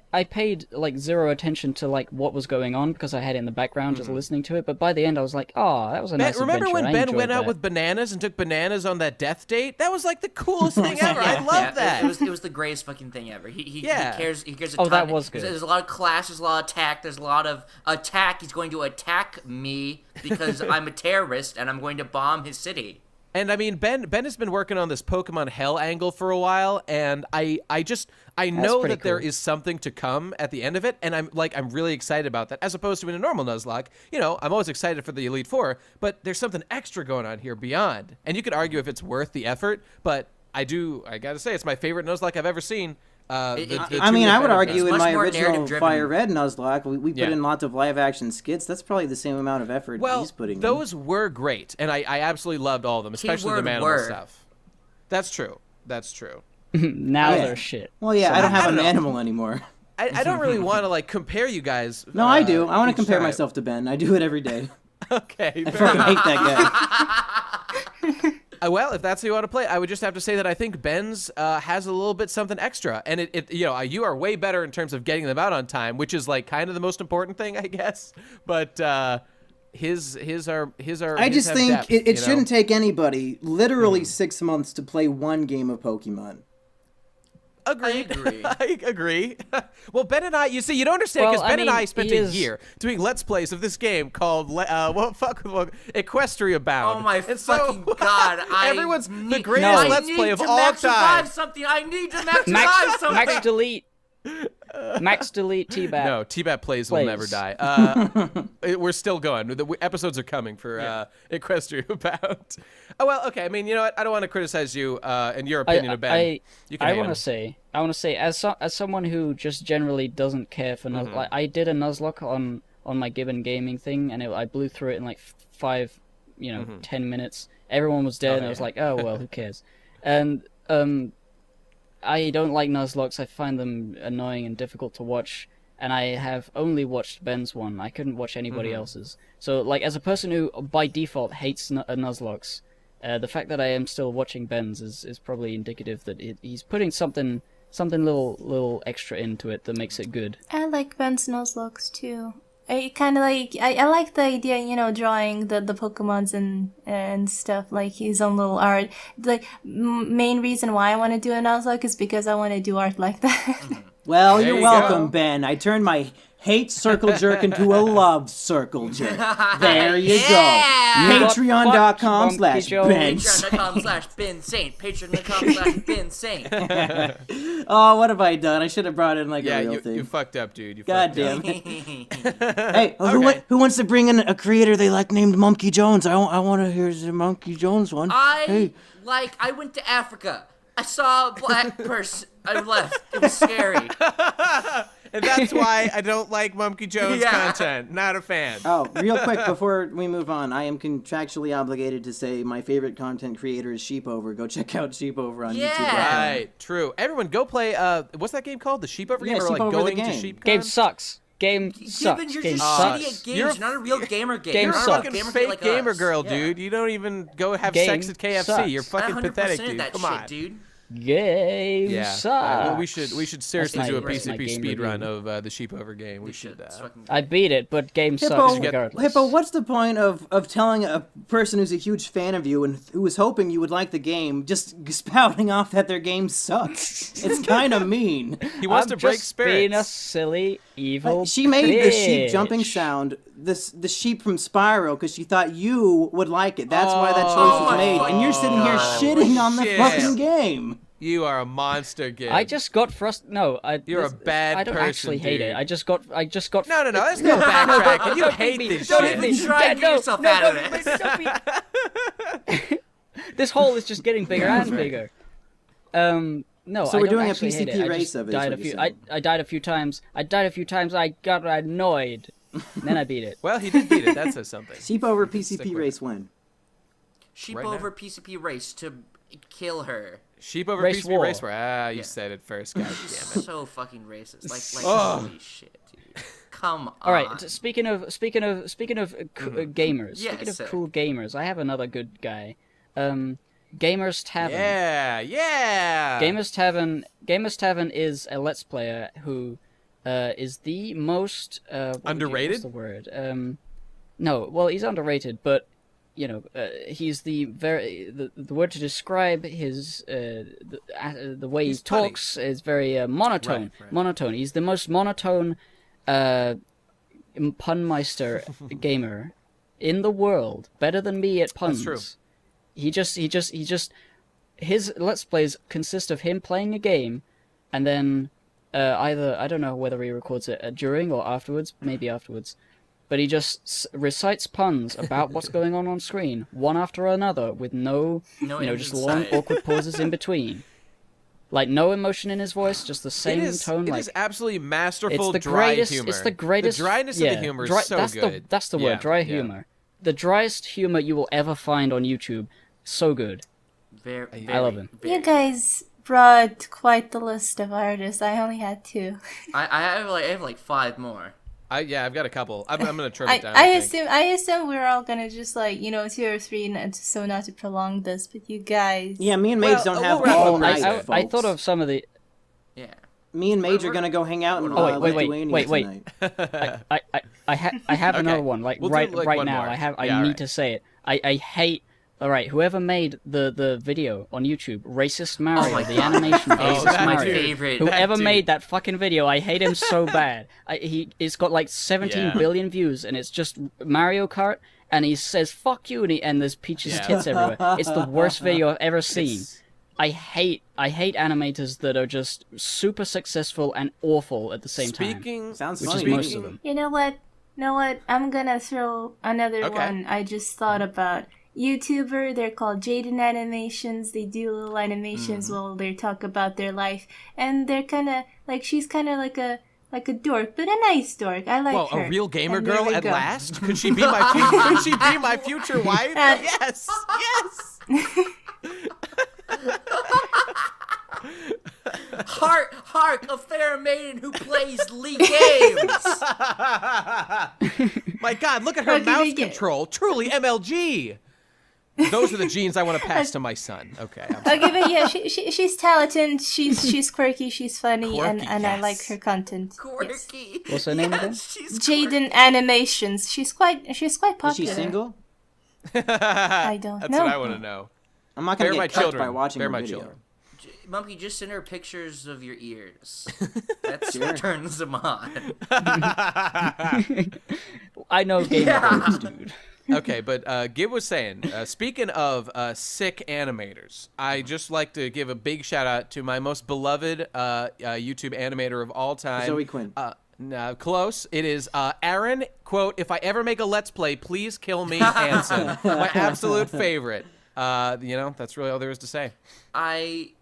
I paid like zero attention to like what was going on because I had it in the background just listening to it. But by the end, I was like, oh, that was a nice Remember adventure. when I Ben enjoyed went out that. with bananas and took bananas on that death date? That was like the coolest thing ever. I love that. It was the greatest fucking thing ever. He cares a Oh, ton. that was good. There's a lot of clash, there's a lot of attack, there's a lot of attack. He's going to attack me because I'm a terrorist and I'm going to bomb his city. And I mean, Ben has been working on this Pokemon Hell angle for a while, and I know pretty that there cool. is something to come at the end of it, and I'm really excited about that. As opposed to in a normal Nuzlocke, I'm always excited for the Elite Four, but there's something extra going on here beyond. And you could argue if it's worth the effort, but I gotta say, it's my favorite Nuzlocke I've ever seen. I two mean, I would definitive argue best. in much my more original narrative-driven. Fire Red Nuzlocke, we put Yeah. in lots of live-action skits. That's probably the same amount of effort Well, he's putting in. those were great, and I absolutely loved all of them, especially the Keyword Manimal were. stuff. That's true. Now Yeah. they're shit. Well, yeah, I don't have I an don't know. animal anymore. I don't really want to compare you guys. No, I do. I want to each compare time. myself to Ben. I do it every day. Okay. I fucking hate that guy. Well, if that's how you want to play, I would just have to say that I think Ben's has a little bit something extra, and you are way better in terms of getting them out on time, which is like kind of the most important thing, I guess. But his are. I just think depth, it shouldn't take anybody literally 6 months to play one game of Pokemon. Agreed. I agree. I agree. Well, Ben and I, you see, you don't understand because Well, Ben and I I mean, spent he a is- year doing Let's Plays of this game called Equestria Bound. Oh my And so, fucking god! everyone's the need, greatest No. Let's I Play need of to all max time. revive something. I need to max revive Max, something. max delete. Max delete T-Bat. No, T-Bat Plays will Plays. never die. We're still going. The episodes are coming for Equestria Bound. Oh, well, okay. I mean, you know what? I don't want to criticize you and your opinion of Ben. You can I hate want him. to say, as someone who just generally doesn't care for Nuzlocke, like, I did a Nuzlocke on my Gibbon Gaming thing, and I blew through it in like 10 minutes. Everyone was dead, and I was like, oh well, who cares? And I don't like Nuzlocks. I find them annoying and difficult to watch. And I have only watched Ben's one. I couldn't watch anybody else's. So, like, as a person who by default hates Nuzlocks, the fact that I am still watching Ben's is probably indicative that he's putting something little extra into it that makes it good. I like Ben's Nuzlocke too. I kind of like I like the idea, drawing the Pokemons and stuff, like his own little art. The main reason why I want to do a Nuzlocke is because I want to do art like that. Well, There you're you welcome, go. Ben. I turned my hate circle jerk into a love circle jerk. There you Yeah! go. You got Patreon.com/Ben. Patreon.com/Ben Saint. Patreon.com/Ben Saint. Oh, what have I done? I should have brought in like Yeah, a real thing. you fucked up, dude. You God fucked up. damn it. Hey, Okay. who wants to bring in a creator they like named Monkey Jones? I want to hear the Monkey Jones one. I went to Africa. I saw a black person. I left. It was scary. And that's why I don't like Monkey Jones Yeah. content. Not a fan. Oh, real quick before we move on, I am contractually obligated to say my favorite content creator is Sheepover. Go check out Sheepover on Yeah. YouTube. Right, true. Everyone, go play. What's that game called? The Sheepover game, or like Sheepover the going to game. Sheep? Game sucks. Game Given sucks. you're Game just sucks. shitty at games. You're You're not a real gamer. Game You're not a sucks. real gamer Fake like gamer us. girl, Yeah. dude. You don't even go have Game sex at KFC. sucks. You're fucking 100% pathetic, dude. that Come shit, on. dude. Game Yeah. sucks. Well, we should seriously my- do a that's my PCP game speed run review. of the Sheepover game. We should. It's fucking- I beat it, but game sucks Hippo, regardless. Hippo, what's the point of telling a person who's a huge fan of you and who was hoping you would like the game just spouting off that their game sucks? It's kind of mean. He wants I'm to break just being a spirits. silly, evil She made the sheep jumping bitch. sound, the sheep from Spyro, because she thought you would like it. That's why that choice was my made. And you're sitting here Oh, shitting on the shit. fucking game. You are a monster, Gib. I just got frustrated. No, You're a bad I don't person, actually hate dude. it. I just got. No, there's no backtracking. You Don't hate me. this Don't shit. hit me. Even try and get yourself out of don't- this. don't be- This hole is just getting bigger and bigger. No, So I we're don't doing a actually hate PCP it. I race just of it, is died what a you're few. saying. I died a few times. I got annoyed. Then I beat it. Well, he did beat it. That says something. Sheep over Stick PCP with race win. Sheep Right over now? PCP race to kill her. Sheep over Race PCP war. race war. Ah, you Yeah. said it first. God damn it. So fucking racist. Like Ugh. holy shit, dude. Come on. All right. Speaking of gamers. Yeah, Speaking of so- cool gamers, I have another good guy. Gamers Tavern. Yeah. Gamers Tavern is a Let's Player who is the most Underrated? What's the word? No, well, he's underrated, but you know, he's the word to describe his the way He's he talks is very monotone. Right. Monotone. He's the most monotone punmeister gamer in the world. Better than me at puns. true. He just his Let's Plays consist of him playing a game, and then either, I don't know whether he records it during or afterwards, maybe afterwards, but he just recites puns about what's going on screen, one after another, with no just long, insight. awkward pauses in between. Like, no emotion in his voice, just the same tone. It is absolutely masterful. It's the dry greatest. humor. It's the greatest. The dryness yeah, of the humor dry, is so that's good. That's the Yeah, word. Dry yeah. humor. The driest humor you will ever find on YouTube. So good. Very, I love him. You guys brought quite the list of artists. I only had two. I have like 5 more. I've got a couple. I'm gonna trim I, it down. I think. assume we're all gonna just like 2 or 3, and so not to prolong this. But you guys, Yeah, me and Mage Well, don't we'll have wrap all up night, right folks. I thought of some of the. Yeah. Me and Mage are gonna go hang out in Oh, wait, Lithuania wait. tonight. I have Okay. another one. Like We'll do, right like, right one now. more. I Yeah, need alright. to say it. I hate. All right, whoever made the video on YouTube, Racist Mario, my the God. animation Oh, Racist that Mario. dude. Favorite. Whoever dude. made that fucking video, I hate him so bad. He's got like 17 Yeah. billion views, and it's just Mario Kart, and he says "fuck you," and there's Peach's Yeah. tits everywhere. It's the worst video I've ever seen. It's- I hate animators that are just super successful and awful at the same time. Speaking. Sounds Which funny. is most to of me. them. you know what? I'm gonna throw another Okay. one. I just thought about YouTuber. They're called Jaden Animations. They do little animations while they talk about their life, and they're kind of like she's kind of like a dork, but a nice dork. I like Well, her. a real gamer And there girl we at go. last? Could she be my could she be my future wife? Yes. Yes. Hark, a fair maiden who plays League games. My God, look at her Okay, mouse begin. control. Truly MLG. Those are the genes I want to pass to my son. Okay. I'm sorry. Okay, but yeah, she's talented. She's quirky. She's funny, Quirky, and I yes. like her content. Yes. Quirky. What's her name again? She's Jaden Animations. She's quite Is she popular. single? I don't That's know. what I want to know. I'm not gonna Bear my get cut children. by watching Bear her my video. children. Monkey, just send her pictures of your ears. That's what turns them on. I know Game of Thrones, dude. Okay, but Gib was saying, speaking of sick animators, I just like to give a big shout out to my most beloved YouTube animator of all time. Zoe Quinn. No, close. It is Aaron, quote, "If I ever make a Let's Play, please kill me, Hanson." My absolute favorite. That's really all there is to say. I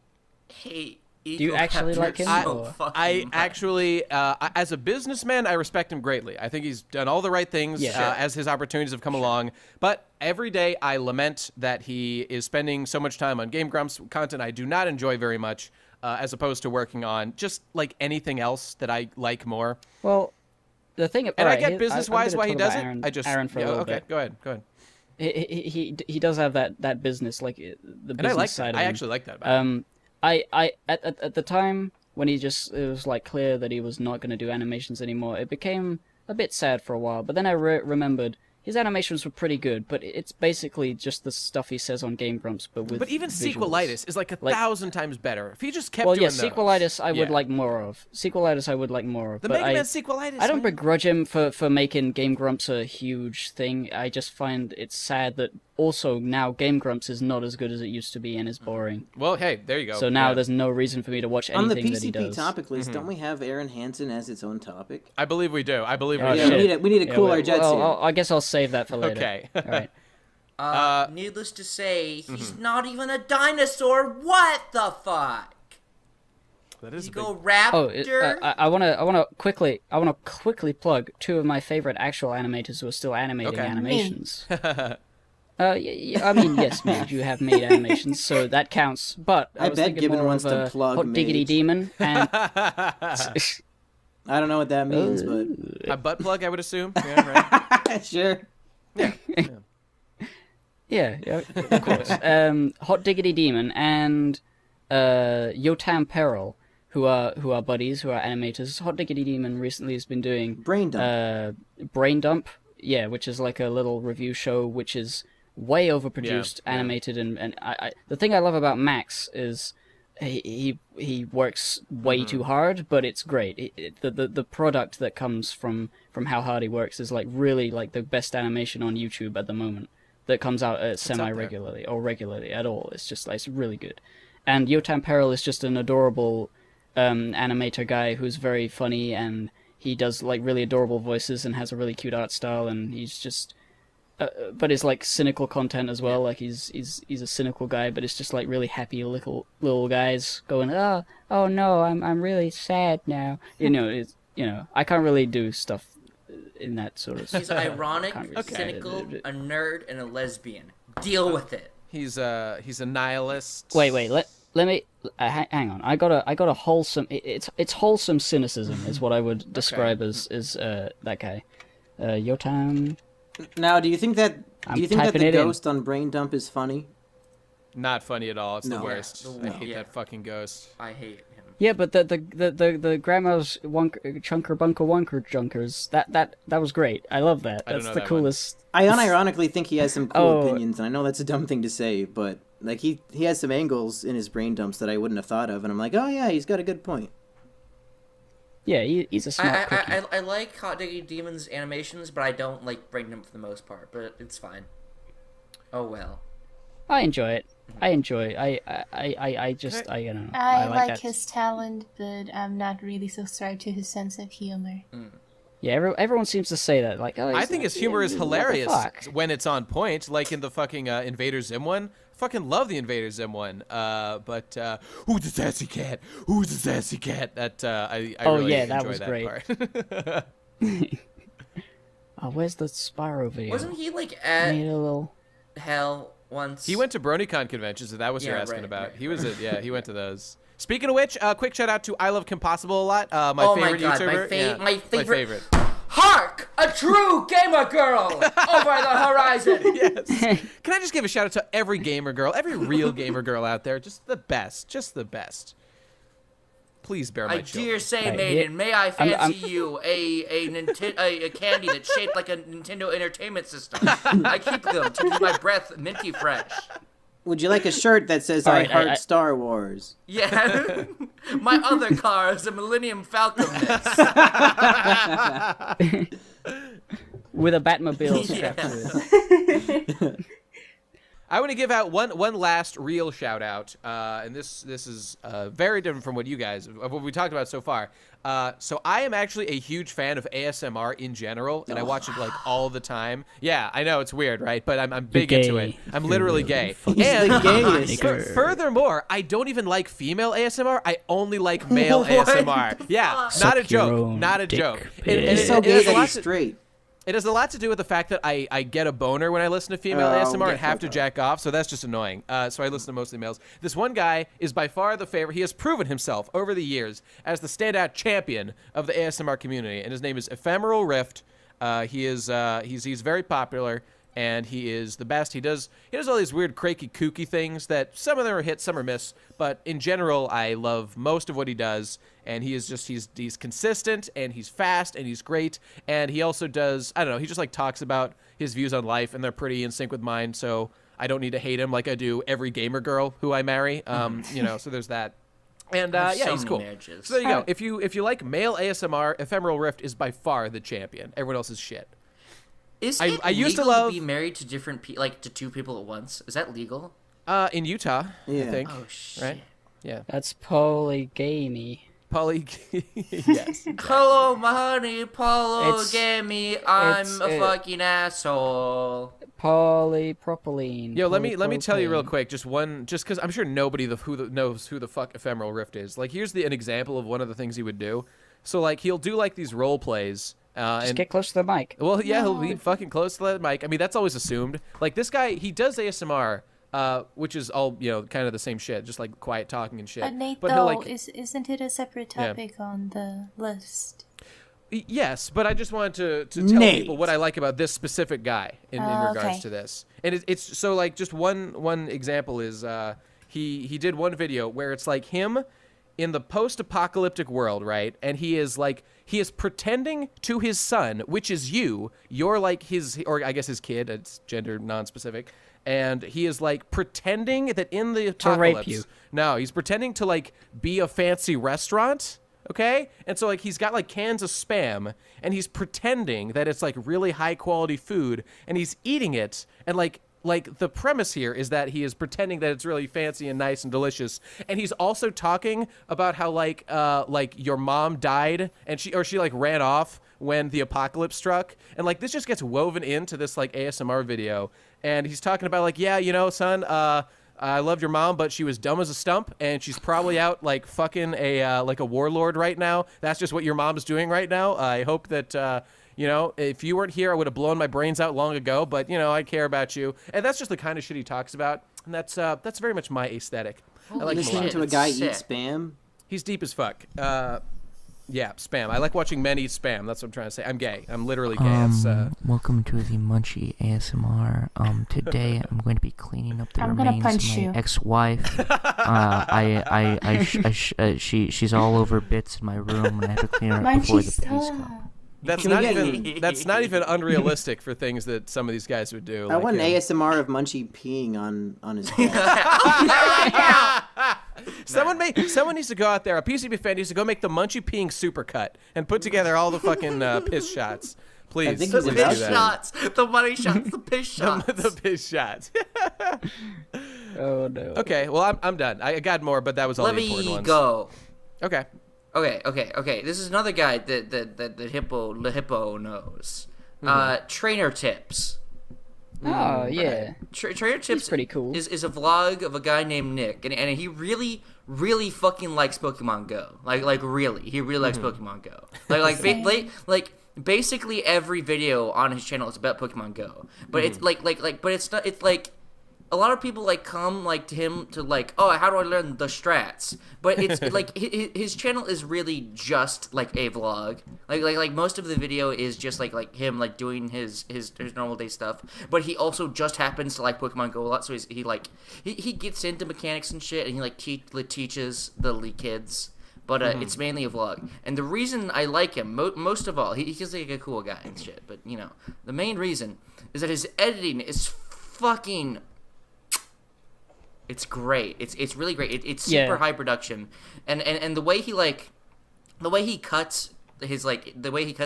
hate Do you actually like him? I actually, as a businessman, I respect him greatly. I think he's done all the right things as his opportunities have come along. But every day I lament that he is spending so much time on Game Grumps content I do not enjoy very much, as opposed to working on just like anything else that I like more. Well, the thing, and I get business-wise why he does it. I just Aaron for a little bit. Go ahead. He does have that business, like the business side of him. I actually like that about him. I at the time when it was like clear that he was not going to do animations anymore, it became a bit sad for a while. But then I remembered his animations were pretty good, but it's basically just the stuff he says on Game Grumps, but with. But even visuals. Sequelitis is like 1,000 times better. If he just kept doing those. Sequelitis I would like more of. Sequelitis I would like more of. The but Mega Man Sequelitis. I don't begrudge him for making Game Grumps a huge thing. I just find it's sad that also now Game Grumps is not as good as it used to be and is boring. Well, hey, there you go. So now there's no reason for me to watch anything that he does. On the PCP topic list, don't we have Aaron Hansen as its own topic? I believe we do. We need to cool our jets here. I guess I'll save that for later. Okay. All right. Needless to say, he's not even a dinosaur. What the fuck? That is you go raptor. I want to quickly plug two of my favorite actual animators who are still animating animations. I mean, yes, Mage, you have made animations, so that counts. But I was bet thinking Gibbon more wants of to plug Hot Diggity Mage. Demon and I don't know what that means, but a butt plug, I would assume. Yeah, right. Sure. Yeah, of course. Hot Diggity Demon and Yotam Peril, who are buddies, who are animators. Hot Diggity Demon recently has been doing Brain Dump. Brain Dump, which is like a little review show, which is way overproduced, animated, and I the thing I love about Max is he works way too hard, but it's great. The product that comes from how hard he works is like really like the best animation on YouTube at the moment that comes out semi-regularly or regularly at all. It's just like, it's really good. And Yotam Peril is just an adorable animator guy who's very funny, and he does like really adorable voices and has a really cute art style, and he's just but it's like cynical content as well. Like he's a cynical guy, but it's just like really happy little guys going, oh no, I'm really sad now. I can't really do stuff in that sort of. He's ironic, cynical, a nerd, and a lesbian. Deal with it. He's a nihilist. Wait. Let me hang on. I got a wholesome. It's wholesome cynicism is what I would describe as that guy. Yotam. Now, do you think that the it ghost on Brain Dump is funny? Not funny at all. It's the worst. Yeah, I hate that fucking ghost. I hate him. Yeah, but the grandma's chunker bunker wonker junkers that was great. I love that. That's the coolest. I unironically think he has some cool opinions, and I know that's a dumb thing to say, but like he has some angles in his Brain Dumps that I wouldn't have thought of, and I'm like, oh yeah, he's got a good point. Yeah, he's a smart cookie. I like Hot Diggity Demon's animations, but I don't like Brain Dump for the most part. But it's fine. Oh well. I enjoy it. I like his talent, but I'm not really subscribed to his sense of humor. Yeah, everyone seems to say that. Like, I think his humor is hilarious when it's on point, like in the fucking Invader Zim one. Fucking love the Invader Zim one. But who's the sassy cat? Who's the sassy cat? That I really enjoy that was that great. part. Where's the Spyro video? Wasn't he like at Made a little... Hell once? He went to BronyCon conventions, if that was you're asking about. Right. He was he went to those. Speaking of which, quick shout out to I Love Compossible a lot. My favorite YouTuber. My favorite. My Hark! A true gamer girl over the horizon. Yes. Can I just give a shout out to every gamer girl, every real gamer girl out there? Just the best. Please bear my children. Dear say, maiden, may I fancy you a candy that's shaped like a Nintendo Entertainment System? I keep them to keep my breath minty fresh. Would you like a shirt that says All "I right, heart Star Wars"? Yeah. My other car is a Millennium Falcon mix. With a Batmobile strapped to it. I want to give out one last real shout out, and this is very different from what you guys of what we talked about so far. So I am actually a huge fan of ASMR in general, and I watch it like all the time. Yeah, I know it's weird, right? But I'm big into it. I'm literally gay. He's the gayest. Furthermore, I don't even like female ASMR. I I like male ASMR. Yeah, not a joke. Not a joke. He's so gay that he's straight. It has a lot to do with the fact that I get a boner when I listen to female ASMR and have to jack off, so that's just annoying. So I listen to mostly males. This one guy is by far the favorite. He has proven himself over the years as the standout champion of the ASMR community, and his name is Ephemeral Rift. He's very popular, and he is the best. He does all these weird, cranky, kooky things that some of them are hits, some are miss, but in general, I love most of what he does. And he is just, he's consistent, and he's fast, and he's great. And he also does, I don't know, he just like talks about his views on life, and they're pretty in sync with mine, so I don't need to hate him like I do every gamer girl who I marry. So there's that. And yeah, he's cool. Marriages. So there you go. If you like male ASMR, Ephemeral Rift is by far the champion. Everyone else is shit. Is I it used to legal love- be married to different to two people at once? Is that legal? In Utah, I think. Oh shit. Right? Yeah. That's polygamy. Yes. Hello, my honey, It's- polygamy. I'm it's- a fucking asshole. Polypropylene. Yo, let me tell you real polypropylene. quick, just because I'm sure nobody knows who the fuck Ephemeral Rift is. Like, here's an example of one of the things he would do. So like he'll do like these role plays. Just and get close to the mic. well, yeah, he'll be fucking close to the mic. I mean, that's always assumed. Like this guy, he does ASMR, which is all kind of the same shit, just like quiet talking and shit. But Nate, he'll though, like isn't it a separate Yeah. topic on the list? Yes, but I just wanted to tell Nate. people what I like about this specific guy in Oh, regards okay. to this. And it's so like just one example is he did one video where it's like him in the post-apocalyptic world, right? And he is pretending to his son, which is you're like his, or I guess his kid, it's gender non-specific, and he is like pretending that in the apocalypse, rape you. no, he's pretending to like be a fancy restaurant. Okay? And so, like, he's got, like, cans of Spam, and he's pretending that it's, like, really high-quality food, and he's eating it, and, like, the premise here is that he is pretending that it's really fancy and nice and delicious, and he's also talking about how, like, your mom died, and she like, ran off when the apocalypse struck, and, like, this just gets woven into this, like, ASMR video, and he's talking about, like, yeah, son, I loved your mom, but she was dumb as a stump, and she's probably out like fucking a warlord right now. That's just what your mom's doing right now. I hope that if you weren't here, I would have blown my brains out long ago. But I care about you, and that's just the kind of shit he talks about, and that's very much my aesthetic. I like him a Listening lot. to a guy eat Sick. spam. He's deep as fuck. Yeah, Spam. I like watching men eat Spam. That's what I'm trying to say. I'm gay. I'm literally gay. Welcome to the Munchie ASMR. Today I'm going to be cleaning up the I'm gonna remains punch of my you. ex-wife. She's all over bits in my room, and I have to clean her up before Munchie, the police stop. come. That's Can we not get- even unrealistic for things that some of these guys would do. I like, want an you know. ASMR of Munchie peeing on his bed. Someone needs to go out there. A PCB fan needs to go make the Munchie peeing supercut and put together all the fucking piss shots. Please, think please he's do about Piss to. that. shots. The money shots. The piss shots. the piss shots. Oh no. Okay, well I'm done. I got more, but that was all Let the important me ones. go. Okay. Okay. This is another guy that the hippo knows. Trainer tips. Oh yeah. Trainer tips pretty cool. is a vlog of a guy named Nick, and he really fucking likes Pokemon Go. Like really, he really likes Pokemon Go. Like basically every video on his channel is about Pokemon Go. But it's but it's not. It's like a lot of people like come like to him to like, oh, how do I learn the strats? But it's like his channel is really just like a vlog. Like most of the video is just like him like doing his normal day stuff. But he also just happens to like Pokemon Go a lot, so he gets into mechanics and shit, and he like teaches the kids. But it's mainly a vlog. And the reason I like him, most of all, he's like a cool guy and shit. But, the main reason is that his editing is fucking It's great. It's really great. It's Yeah. super high production, and the way he cuts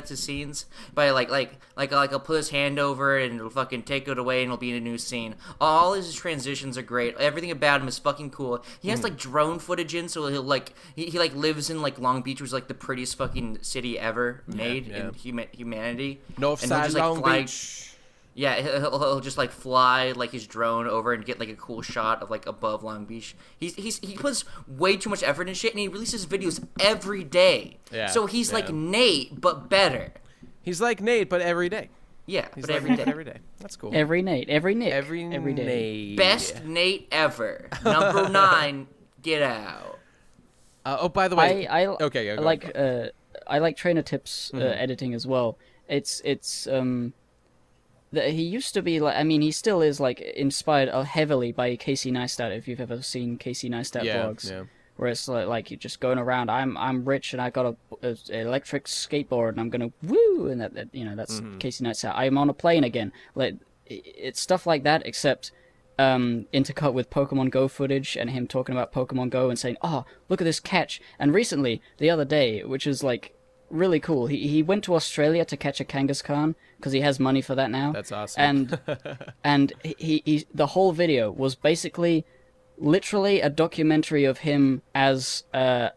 his scenes by like I'll put his hand over it and it'll fucking take it away and it'll be in a new scene. All his transitions are great. Everything about him is fucking cool. He has like drone footage in, so he'll like he like lives in like Long Beach, which is like the prettiest fucking city ever made in humanity. North And he'll side just, like, Long fly- Beach. Yeah, he'll just like fly like his drone over and get like a cool shot of like above Long Beach. He puts way too much effort in shit, and he releases videos every day. Yeah, So he's like yeah. Nate but better. He's like Nate, but every day. Yeah, He's but like every Nate, day. but every day. That's cool. Every Nick. Every day. Nate. Best Nate ever. Number 9. Get out. Oh, by the way. Okay, go I like Trainer Tips editing as well. He used to be like, I mean, he still is like inspired heavily by Casey Neistat. If you've ever seen Casey Neistat vlogs, where it's like you're just going around. I'm rich and I got a electric skateboard and I'm gonna woo, and that's Casey Neistat. I'm on a plane again. Like it's stuff like that, except intercut with Pokemon Go footage and him talking about Pokemon Go and saying, "Oh, look at this catch." And recently, the other day, which is like really cool, he went to Australia to catch a Kangaskhan because he has money for that now. That's awesome. And he the whole video was basically literally a documentary of him as that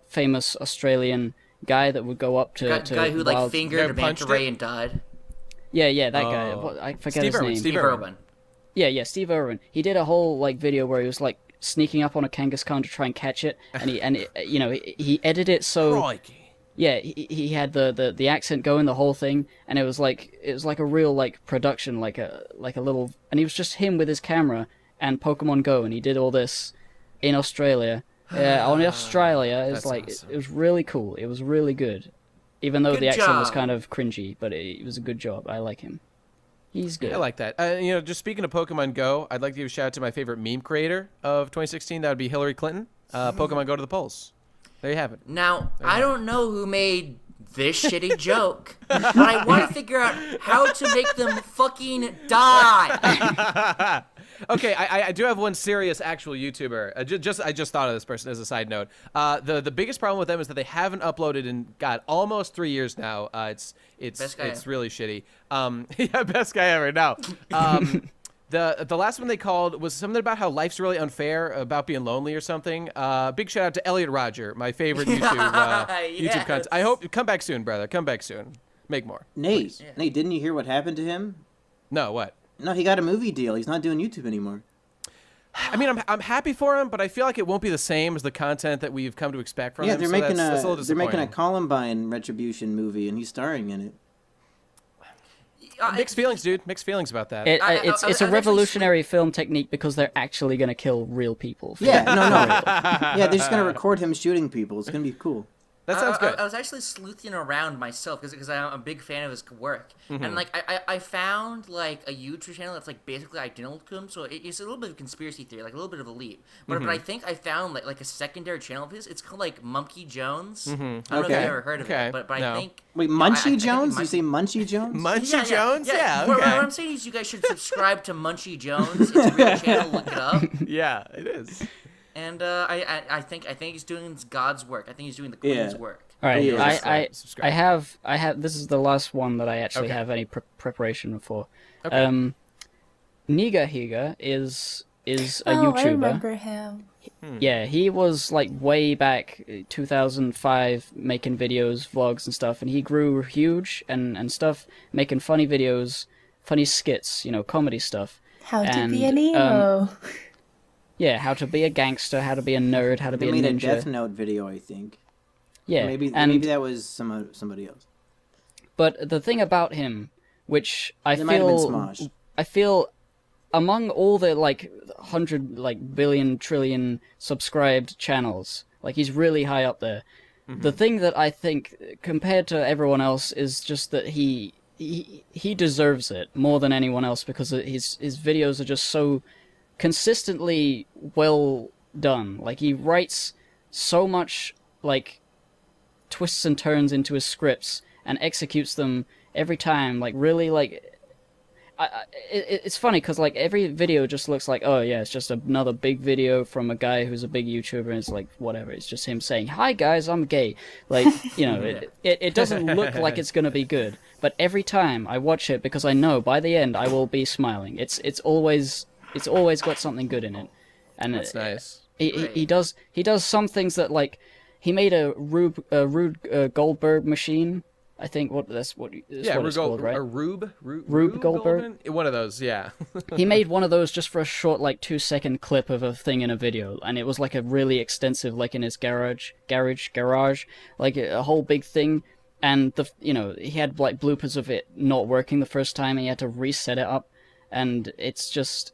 famous Australian guy that would go up to Guy who like wild... fingered a punched manta ray it? and died. Yeah, that guy. I forget Steve his Irwin, name. Steve Steve Irwin. Yeah, Steve Irwin. He did a whole like video where he was like sneaking up on a Kangaskhan to try and catch it, and he edited it so Crikey. yeah, he had the accent going, the whole thing, and it was like a real like production, like a little, and he was just him with his camera and Pokemon Go, and he did all this in Australia. On Australia, it's That's like awesome. it was really cool. It was really good, even though Good the accent was job. kind of cringy, but it was a good job. I like him. He's good. I like that. Just speaking of Pokemon Go, I'd like to give a shout out to my favorite meme creator of 2016. That would be Hillary Clinton. Pokemon Go to the polls. There you have it. Now, I don't know who made this shitty joke, but I want to figure out how to make them fucking die. Okay, I do have one serious actual YouTuber. I just thought of this person as a side note. The biggest problem with them is that they haven't uploaded in almost 3 years now. Best guy It's ever. really shitty. Yeah, best guy ever. Now, the last one they called was something about how life's really unfair, about being lonely or something. Big shout out to Elliot Roger, my favorite YouTube Yes. content. I hope come back soon, brother. Come back soon. Make more. Nate, Nate, didn't you hear what happened to him? No, what? No, he got a movie deal. He's not doing YouTube anymore. I mean, I'm happy for him, but I feel like it won't be the same as the content that we've come to expect from Yeah, him. they're so making that's a little they're making a disappointing. Columbine retribution movie, and he's starring in it. Mixed feelings, dude. Mixed feelings about that. It's I a was actually revolutionary film technique because they're actually going to kill real people. Yeah, no. Yeah, they're just gonna record him shooting people. It's gonna be cool. That sounds good. I was actually sleuthing around myself because I'm a big fan of his work, Mm-hmm. and like I found like a YouTube channel that's like basically identical to him. So it's a little bit of conspiracy theory, like a little bit of a leap. But I think I found like a secondary channel of his. It's called like Monkey Jones. I don't know if Okay. you've ever heard of Okay. it, but No. I think Wait, I Munchie think Jones? might- You say Munchie Jones? Munchie Jones? Yeah, What okay. I'm saying is you guys should subscribe to Munchie Jones. It's a real channel. Look it up. Yeah, it is. And I think he's doing God's work. I think he's doing the Queen's Yeah. work. All right, Yeah. Subscribe. I have. This is the last one that I actually Okay. have any preparation for. Okay. Niga Higa is a Oh, I YouTuber. remember him. Yeah, he was like way back 2005 making videos, vlogs and stuff, and he grew huge and stuff, making funny videos, funny skits, comedy stuff. How to And, be an emo. Yeah, how to be a gangster, how to be a nerd, how to They be a made a ninja. Death Note video, I think. Yeah, Maybe and that was somebody else. but the thing about him, which It might have been Smosh. I feel among all the 100 billion trillion subscribed channels, like he's really high up there. The thing that I think compared to everyone else is just that he deserves it more than anyone else because his videos are just so consistently well done. Like he writes so much twists and turns into his scripts and executes them every time. Like really it's funny because like every video just looks like, oh yeah, it's just another big video from a guy who's a big YouTuber, and it's like whatever. It's just him saying, "Hi guys, I'm gay." Like it doesn't look like it's gonna be good. But every time I watch it, because I know by the end I will be smiling. It's always got something good in it, and That's nice. He does some things that like he made a Rube Goldberg machine. I think that's what it's called, right? A Rube Goldberg? One of those, yeah. He made one of those just for a short, like 2-second clip of a thing in a video, and it was like a really extensive, like in his garage, like a whole big thing. And he had like bloopers of it not working the first time, and he had to reset it up. And it's just,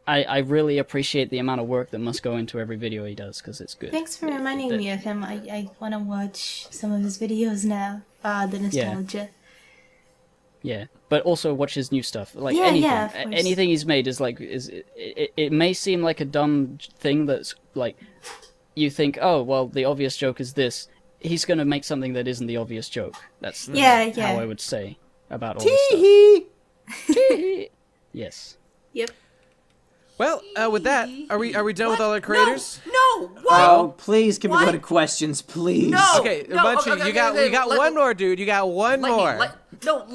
I really appreciate the amount of work that must go into every video he does, because it's good. Thanks for reminding me of him. I want to watch some of his videos now. The nostalgia. Yeah, but also watch his new stuff. Like anything he's made is like it may seem like a dumb thing that's like you think, oh well, the obvious joke is this. He's gonna make something that isn't the obvious joke. That's how I would say about all this stuff. Yes. Yep. Well, with that, are we done with all our creators? No. What? Oh, please can we go to questions, please? No. Okay, Munchie, we got one more, dude. You got one more.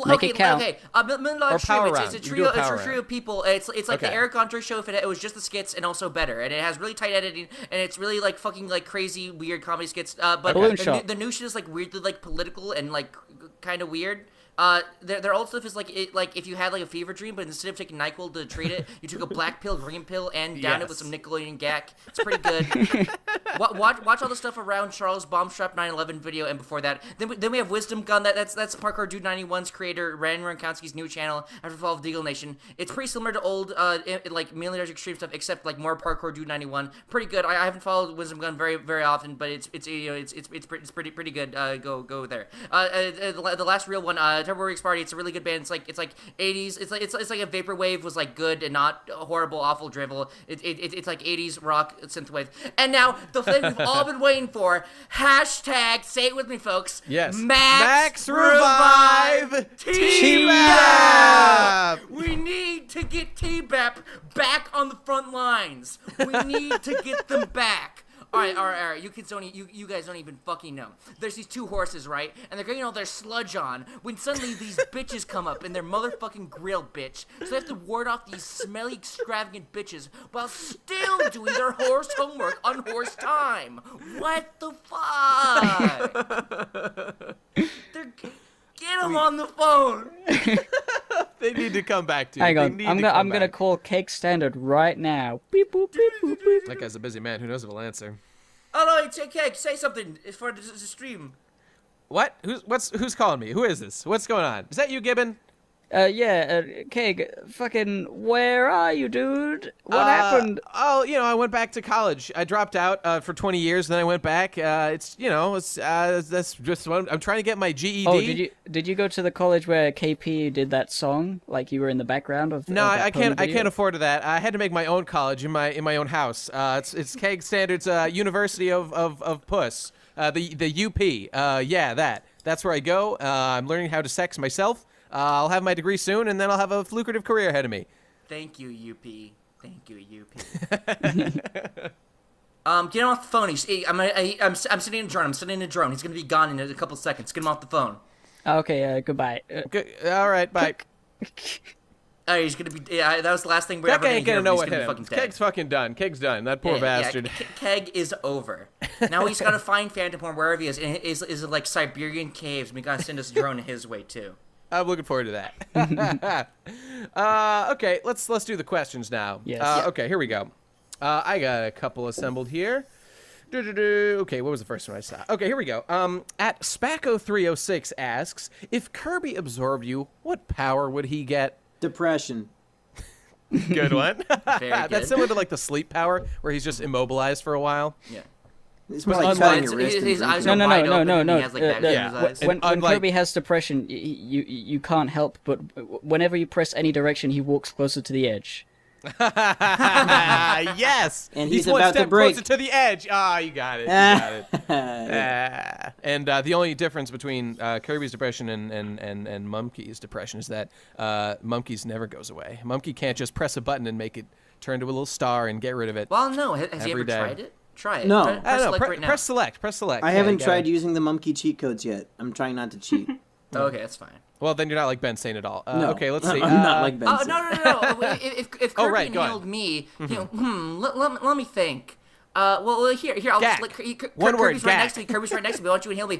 Make it count. Okay. Million Dollar Or Stream. power It's round. a You trio. do a It's power a trio round. of people. It's like the Okay. Eric Andre show if it was just the skits and also better, and it has really tight editing, and it's really like fucking like crazy weird comedy skits. But Balloon the, Shot. the new shit is like weirdly like political and like kind of weird. Their old stuff is like if you had like a fever dream, but instead of taking NyQuil to treat it, you took a black pill, green pill, and downed it with some Nickelodeon gack. It's pretty good. Watch all the stuff around Charles Bombstrap 9/11 video and before that. Then we have Wisdom Gun. That's Parkour Dude 91's creator, Ran Ronkowski's new channel after Fall of Deagle Nation. It's pretty similar to old like Million Dollar Extreme stuff, except like more Parkour Dude 91. Pretty good. I haven't followed Wisdom Gun very very often, but it's pretty good. Go there. The last real one. Turboworks Party. It's a really good band. It's like 80s. It's like a vaporwave was like good and not horrible, awful drivel. It's like 80s rock synthwave. And now the thing we've all been waiting for. Hashtag, say it with me, folks. Yes. Max Revive T-BAP. We need to get T-BAP back on the front lines. We need to get them back. All right. You kids you guys don't even fucking know. There's these two horses, right? And they're getting all their sludge on when suddenly these bitches come up in their motherfucking grill, bitch. So they have to ward off these smelly, extravagant bitches while still doing their horse homework on horse time. What the fuck? Get them on the phone. They need to come back to you. Hang on, I'm gonna call Cake Standard right now. Beep boop beep boop beep. That guy's a busy man. Who knows if he'll answer? Oh no, it's okay. Say something for the stream. What? Who's calling me? Who is this? What's going on? Is that you, Gibbon? Cake, fucking, where are you, dude? What happened? Oh, I went back to college. I dropped out for 20 years, then I went back. That's just what I'm trying to get my GED. Oh, did you go to the college where KP did that song? Like you were in the background of? No, of that I can't. Pony I can't video? afford that. I had to make my own college in my own house. It's Keg Standard's University of Puss. The UP. That's where I go. I'm learning how to sex myself. I'll have my degree soon, and then I'll have a lucrative career ahead of me. Thank you, UP. Thank you, UP. Get him off the phone. I'm sitting in a drone. He's gonna be gone in a couple seconds. Get him off the phone. Okay, goodbye. All right, bye. He's gonna be. That was the last thing we're That ever guy gonna ain't hear. gonna know He's what gonna hit be him. fucking dead. Keg's fucking done. Keg's done. That poor bastard. Keg is over. Now he's gotta find Phantom Horn wherever he is. And is it like Siberian caves? We gotta send us a drone his way too. I'm looking forward to that. Okay, let's do the questions now. Yes. Okay, here we go. I got a couple assembled here. Okay, what was the first one I saw? Okay, here we go. At Spacko306 asks, if Kirby absorbed you, what power would he get? Depression. Good one. Very good. That's similar to like the sleep power, where he's just immobilized for a while. Yeah. It's more like Unlike- cutting your wrist and his eyes drinking. are wide open No. and he has like that in his eyes. When unlike- Kirby has depression, you can't help but whenever you press any direction, he walks closer to the edge. Yes. And he's one about to step break. closer to the edge. Ah, you got it. You got it. And the only difference between Kirby's depression and Mumkey's depression is that Mumkey's never goes away. Mumkey can't just press a button and make it turn to a little star and get rid of it. Well, no. Has he ever Every day. tried it? Try it. No. Press select right now. Press select. Press select. I Yeah, haven't you gotta- tried using the Mumkey cheat codes yet. I'm trying not to cheat. Okay, that's fine. Well, then you're not like Ben Sane at all. No. Okay, let's see. I'm not like Ben. Oh, Sane. no. If Kirby Oh, right, go on. inhaled me, let me think. Well, here, I'll Gak. just like One word, Kirby's right gak. next to me. Kirby's right next to me. Why don't you inhale me?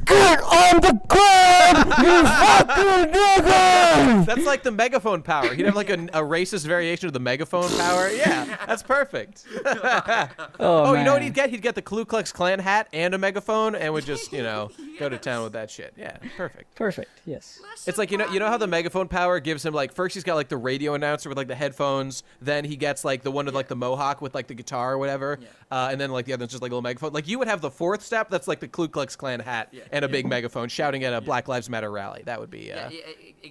Get on the ground, you fucking nigger! That's like the megaphone power. He'd have like a racist variation of the megaphone power. Yeah, that's perfect. Oh, You know what man. he'd get? He'd get the Ku Klux Klan hat and a megaphone and would just, go to town with that shit. Yeah, perfect. Perfect. Yes. It's like, you know how the megaphone power gives him, like, first he's got like the radio announcer with like the headphones, then he gets like the one with like the mohawk with like the guitar or whatever, and then like the other one's just like a little megaphone. Like you would have the fourth step that's like the Ku Klux Klan hat and a big megaphone shouting at a Black Lives Matter rally. That would be Yeah,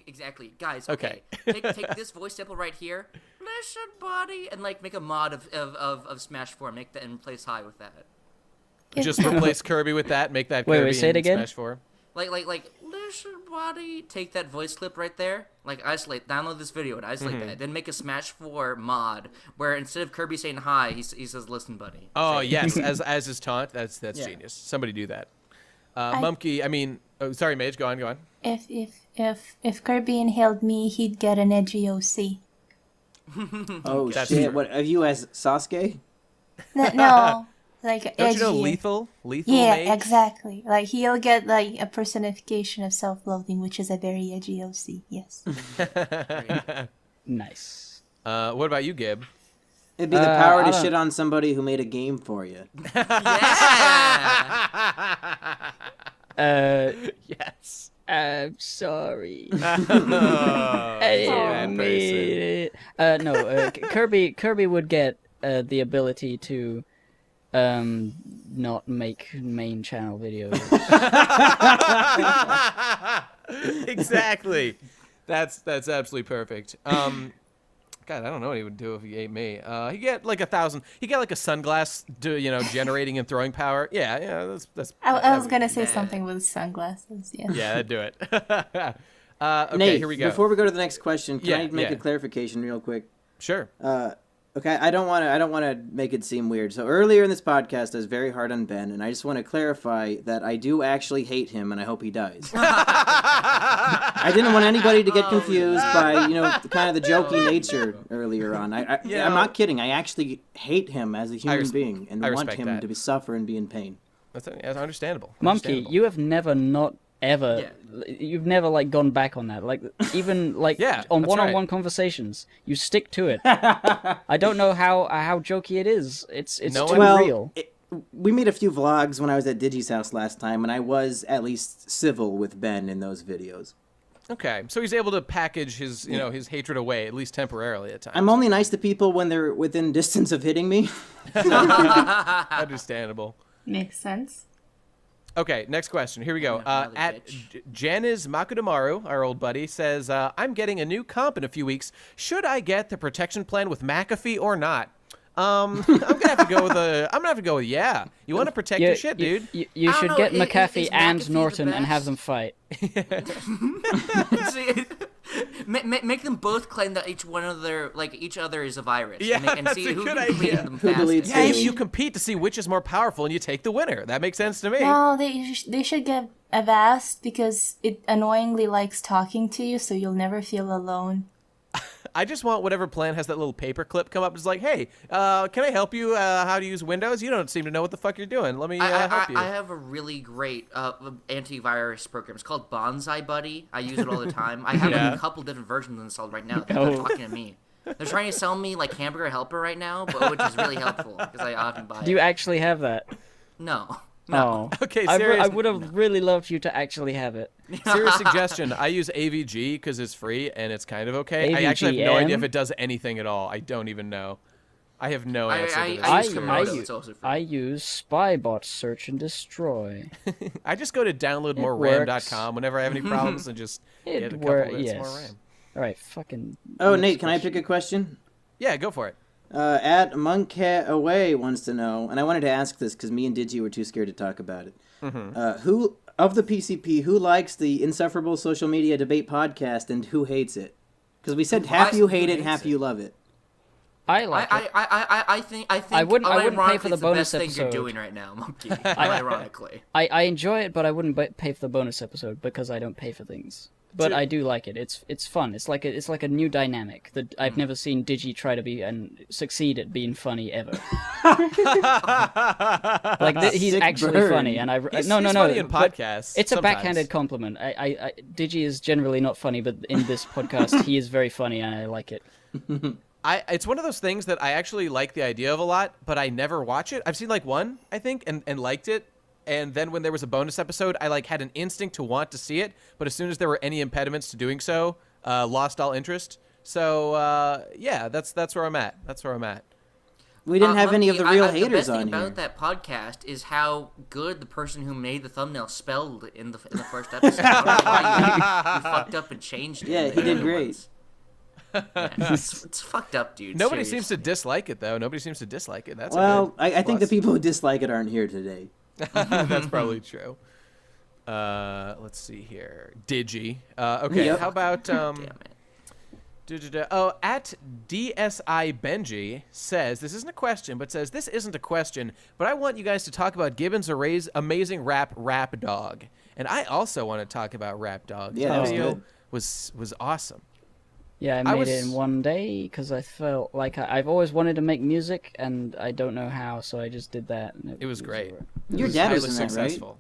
exactly, guys. Okay. take this voice sample right here. Listen, buddy, and like make a mod of Smash 4. Make that and replace High with that. just replace Kirby with that, make that Wait, Kirby say it in again? Smash 4. Like, listen, buddy. Take that voice clip right there. Like, download this video and isolate that. Then make a Smash 4 mod where instead of Kirby saying hi, he says, "Listen, buddy." Oh Say- yes, as his taunt. That's genius. Somebody do that. Mumkey, sorry, Mage, go on. If Kirby inhaled me, he'd get an edgy OC. Oh That's shit! true. What have you as Sasuke? No, like Don't edgy. you know Lethal Yeah, Mage? exactly. Like he'll get like a personification of self-loathing, which is a very edgy OC. Yes. Nice. What about you, Gib? It'd be the power I to don't- shit on somebody who made a game for you. Yeah. Yes. I'm sorry. Oh, I bad didn't mean it. No, Kirby would get the ability to not make main channel videos. Exactly. That's absolutely perfect. God, I don't know what he would do if he ate me. He get like 1,000. He get like a sunglass, generating and throwing power. Yeah. That's. I was gonna say something with sunglasses. Yeah. Yeah, that'd do it. Okay, Nate, here we go. before we go to the next question, can Yeah, I make yeah. a clarification real quick? Sure. Okay, I don't want to make it seem weird. So earlier in this podcast, I was very hard on Ben, and I just want to clarify that I do actually hate him, and I hope he dies. I didn't want anybody to get confused by kind of the jokey nature earlier on. I'm not kidding. I actually hate him as a human being, and I want respect him that. to suffer and be in pain. That's understandable. Monkey, you have never not ever you've never like gone back on that, like even like on that's one-on-one right. conversations you stick to it. I don't know how jokey it is. It's No too one- real. We made a few vlogs when I was at Digi's house last time, and I was at least civil with Ben in those videos. Okay, so he's able to package his his hatred away at least temporarily at times. I'm only nice to people when they're within distance of hitting me. Understandable. Makes sense. Okay, next question. Here we go. Yeah, really, At bitch. Janiz Makudomaru, our old buddy, says, I'm getting a new comp in a few weeks. Should I get the protection plan with McAfee or not? I'm gonna have to go with yeah. You want to protect your shit, dude. You I don't should know, get is McAfee and McAfee the Norton and have best? them fight. See, make them both claim that each other is a virus. Yeah, and that's see a who good can clean idea. them Who deletes fastest. who. You compete to see which is more powerful, and you take the winner. That makes sense to me. No, they should get Avast because it annoyingly likes talking to you, so you'll never feel alone. I just want whatever plan has that little paper clip come up. It's like, hey, can I help you how to use Windows? You don't seem to know what the fuck you're doing. Let me help you. I have a really great antivirus program. It's called Bonsai Buddy. I use it all the time. I have like, a couple different versions installed right now. They're talking to me. They're trying to sell me like Hamburger Helper right now, which is really helpful because I often buy Do you it. actually have that? No. Oh, Okay, I serious. would have really loved you to actually have it. Serious suggestion. I use AVG because it's free and it's kind of okay. I actually have no idea if it does anything at all. I don't even know. I have no answer to this. I use Komodo. It's also free. I use Spybot Search and Destroy. I just go to downloadmoreram.com whenever I have any problems and just get a couple minutes more RAM. All right, fucking. Oh, next Nate, can I question. pick a question? Yeah, go for it. At Monkcat Away wants to know, and I wanted to ask this because me and Digi were too scared to talk about it. Who of the PCP, who likes the Insufferable Social Media Debate podcast, and who hates it? Because we said half you hate it, half you love it. I like it. I think I wouldn't pay for the it's bonus the best thing you're episode. doing right now, Monkey. Ironically. I enjoy it, but I wouldn't pay for the bonus episode because I don't pay for things. But I do like it. It's fun. It's like a new dynamic that I've never seen Digi try to be and succeed at being funny ever. He's Sick actually burn. funny, and He's no. funny in but podcasts. It's a sometimes. backhanded compliment. Digi is generally not funny, but in this podcast, he is very funny, and I like it. It's one of those things that I actually like the idea of a lot, but I never watch it. I've seen like one, I think, and liked it. And then when there was a bonus episode, I like had an instinct to want to see it, but as soon as there were any impediments to doing so, lost all interest. So yeah, that's where I'm at. That's where I'm at. We didn't have any of the real The haters best on thing here. about that podcast is how good the person who made the thumbnail spelled in the first episode. I don't know why you fucked up and changed it. Yeah, in he the did other great. ones. Yeah, it's fucked up, dude. Nobody seriously. seems to dislike it, though. Nobody seems to dislike it. That's Well, a good I think the plus. people who dislike it aren't here today. That's probably true. Let's see here. Digi. Okay, Yep. how about Damn it. Oh, at DSI Benji says, this isn't a question, but says, this isn't a question, but I want you guys to talk about Gibbons Array's amazing rap Dog. And I also want to talk about Rap Dog. Yeah, that was video good. was awesome. Yeah, I I made it was- in one day because I felt like I've always wanted to make music and I don't know how, so I just did that. And It was great. alright. Your dad was highly in that, right? successful.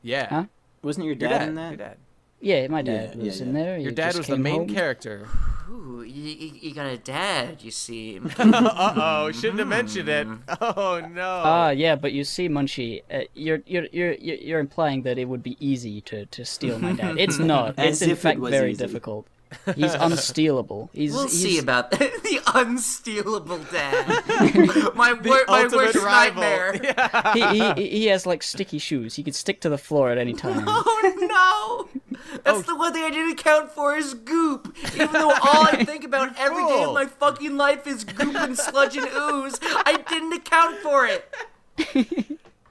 Yeah. Huh? Wasn't your Your dad dad. in that? Your dad. Yeah, my dad Yeah, was yeah, in yeah. there. Your He dad just was the came main home. character. Ooh, you got a dad, you see. Uh-oh, shouldn't have mentioned it. Oh, no. Ah, yeah, but you see, Munchie, you're implying that it would be easy to steal my dad. It's not. As It's in if it fact was very easy. difficult. He's unstealable. We'll he's see about that. The unstealable dad. my ultimate worst rival. nightmare. he has like sticky shoes. He could stick to the floor at any time. Oh no! That's the one thing I didn't account for is goop. Even though all I think about every day fool. of my fucking life is goop and sludge and ooze, I didn't account for it.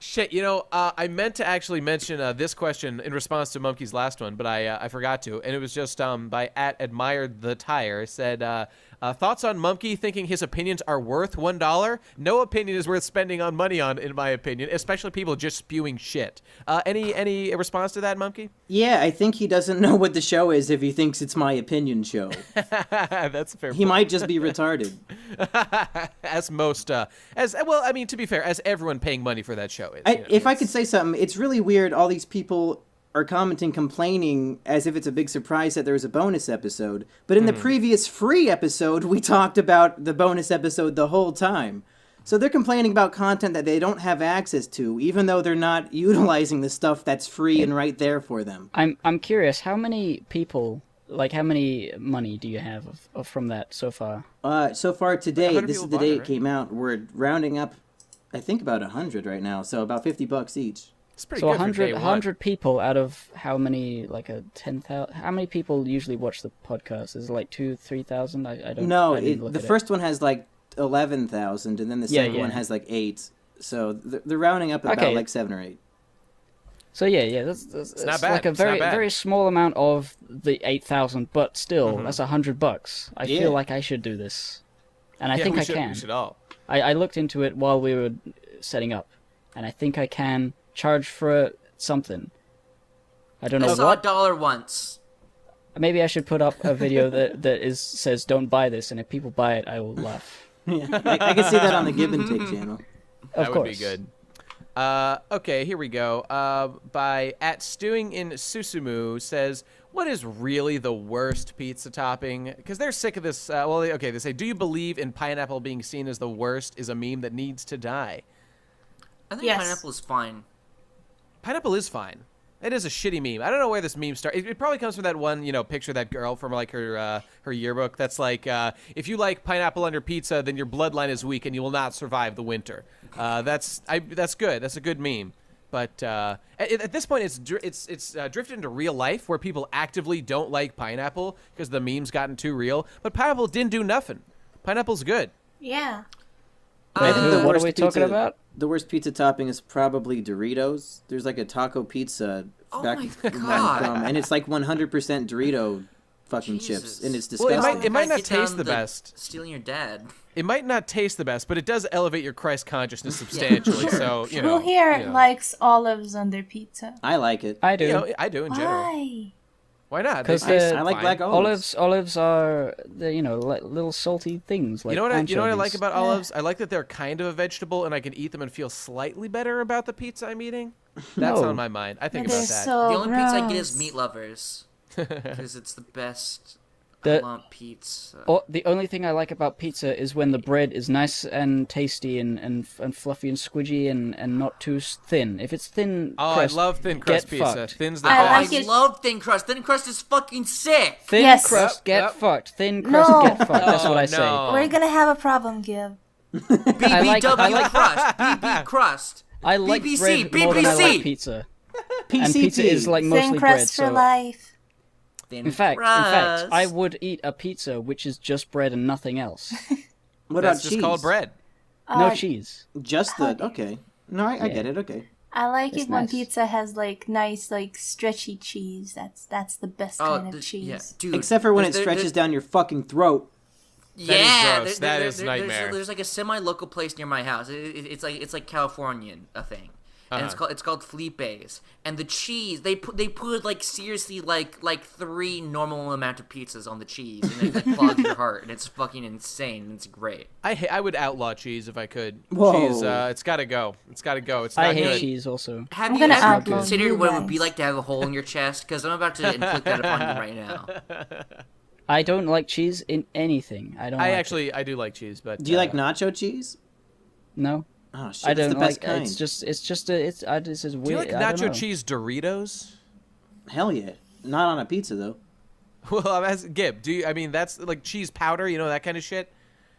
Shit, I meant to actually mention this question in response to Monkey's last one, but I forgot to. And it was just by @admired the tire said, thoughts on Monkey thinking his opinions are worth $1? No opinion is worth spending on money on, in my opinion, especially people just spewing shit. Any response to that, Monkey? Yeah, I think he doesn't know what the show is if he thinks it's my opinion show. That's a fair. He might just be retarded. As most, as well, I mean, to be fair, as everyone paying money for that show is. If I could say something, it's really weird. All these people are commenting, complaining as if it's a big surprise that there was a bonus episode. But in the previous free episode, we talked about the bonus episode the whole time. So they're complaining about content that they don't have access to, even though they're not utilizing the stuff that's free and right there for them. I'm curious, how many people, like how many money do you have of from that so far? So far today, 100 this is people the day bought it, it right? came out. We're rounding up, I think about 100 right now, so about $50 each. It's pretty So good for day 100 people out of how many, like a 10,000, how many people usually watch the podcast? Is it like 3,000? I don't No, I didn't look the at first one has like 11,000, and then the Yeah, second one yeah. has like 8. So they're rounding up at Okay. about like 7 or 8. So yeah, that's not bad. like a It's not very bad. very small amount of the 8,000, but still, that's $100. I Yeah. feel like I should do this, and I Yeah, think we I should, can. We should all. I looked into it while we were setting up, and I think I can charge for something. I don't I know saw what. $1 once. Maybe I should put up a video that says "Don't buy this," and if people buy it, I will laugh. Yeah, I can see that on the Give and Take channel. Of That course. would be good. Okay, here we go. By @stewing in Susumu says, what is really the worst pizza topping? Because they're sick of this. They say, do you believe in pineapple being seen as the worst is a meme that needs to die? I think Yes. pineapple is fine. Pineapple is fine. It is a shitty meme. I don't know where this meme started. It probably comes from that one, picture of that girl from like her yearbook. That's like, if you like pineapple on your pizza, then your bloodline is weak and you will not survive the winter. That's good. That's a good meme. But at this point, it's drifted into real life where people actively don't like pineapple because the meme's gotten too real. But pineapple didn't do nothing. Pineapple's good. Yeah. I think the what are worst we talking pizza- about? The worst pizza topping is probably Doritos. There's like a taco pizza back my where I'm God. from, and it's like 100% Dorito fucking chips, Jesus. and it's Well, disgusting. it might not Get down taste the best. Stealing your dad. It might not taste the best, but it does elevate your Christ consciousness substantially. So you know. Who here you know. likes olives on their pizza? I like it. I do. You know, I do in general. Why? Why not? 'Cause They taste they're- I like fine. black olives. Olives are the like little salty things. Like You know what I anchovies. like about olives? I like that they're kind of a vegetable, and I can eat them and feel slightly better about the pizza I'm eating. That's No. on my mind. I think They're about that. so The only pizza I get is gross. Meat Lovers. Because it's the best The- lump pizza. The only thing I like about pizza is when the bread is nice and tasty and fluffy and squidgy and not too thin. If it's thin Oh, crust, I love thin crust get pizza. fucked. Thin's the I best. like I it. love thin crust. Thin crust is fucking sick. Thin Yes. crust, get Yep. fucked. Thin crust, No. get fucked. That's what I Oh, say. no. We're gonna have a problem, Gib. BBW I like- crust. BB crust. I like BBC, bread more than I BBC. like pizza. PCP. And pizza is like Thin mostly bread. crust for So life. Thin in fact, crust. I would eat a pizza which is just bread and nothing else. What That's about just cheese? called bread. No Uh, cheese. Just the okay. No, I get it. Okay. I like It's it when nice. pizza has like nice, like stretchy cheese. That's the best kind of cheese. Yeah, dude. Except for when it There- stretches there- down your fucking throat. Yeah, gross. That is nightmare. There's like a semi-local place near my house. It's like Californian a thing, and it's called Felipe's. And the cheese they put like seriously like 3 normal amount of pizzas on the cheese, and it like clogs your heart, and it's fucking insane. And it's great. I would outlaw cheese if I could. Whoa. Cheese, it's gotta go. It's gotta go. It's not I hate good. cheese also. Have I'm you gonna ever outlaw considered you what it would guys. be like to have a hole in your chest? Because I'm about to inflict that upon you right now. I don't like cheese in anything. I don't. I like actually I do like cheese, but Do you like nacho cheese? It. No. Oh shit, I that's don't the best like. kind. It's just. It's weird. do you like I don't know. nacho cheese Doritos? Hell yeah. Not on a pizza though. Well, I'm asking Gib. Do you? I mean, that's like cheese powder. You know that kind of shit.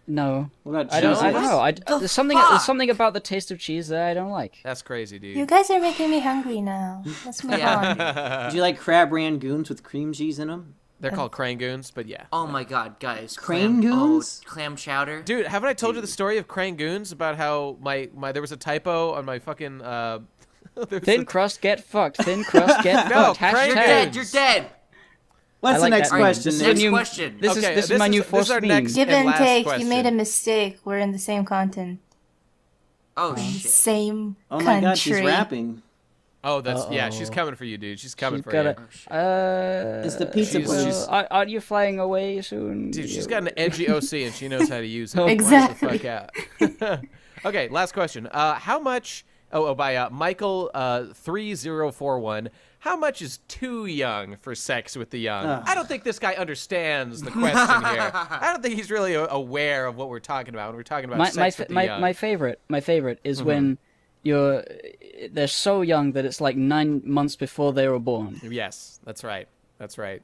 No. What about I don't. cheese? I don't know. The there's something. fuck? There's something about the taste of cheese that I don't like. That's crazy, dude. You guys are making me hungry now. Let's move on. Do you like crab rangoons with cream cheese in them? They're called crangoons, but yeah. Oh my god, guys! Crangoons? Clam chowder. Dude, haven't I told you the story of crangoons about how my there was a typo on my fucking there was Thin a- crust, get fucked. Thin crust, get No, fucked. crank You're Hashtag. dead. You're dead. What's I like the next that meme. question? This is Nick? a Next new- question. This Okay, is my new this is forced our meme. next- Give And and last take. question. You made a mistake. We're in the same content, Oh shit. same Oh country. my god, she's rapping. Oh, that's yeah. Uh-oh. She's coming for you, dude. She's coming She's for got you. a. It's the pizza she's- blues. she's- Are you flying away soon? Dude, she's got an edgy OC and she knows how to use it. Oh, Exactly. Watch the fuck out. Okay, last question. How much? By Michael 3041. How much is too young for sex with the young? Ugh. I don't think this guy understands the question here. I don't think he's really aware of what we're talking about when we're talking about sex with the young. my favorite is when they're so young that it's like 9 months before they were born. Yes, that's right. That's right.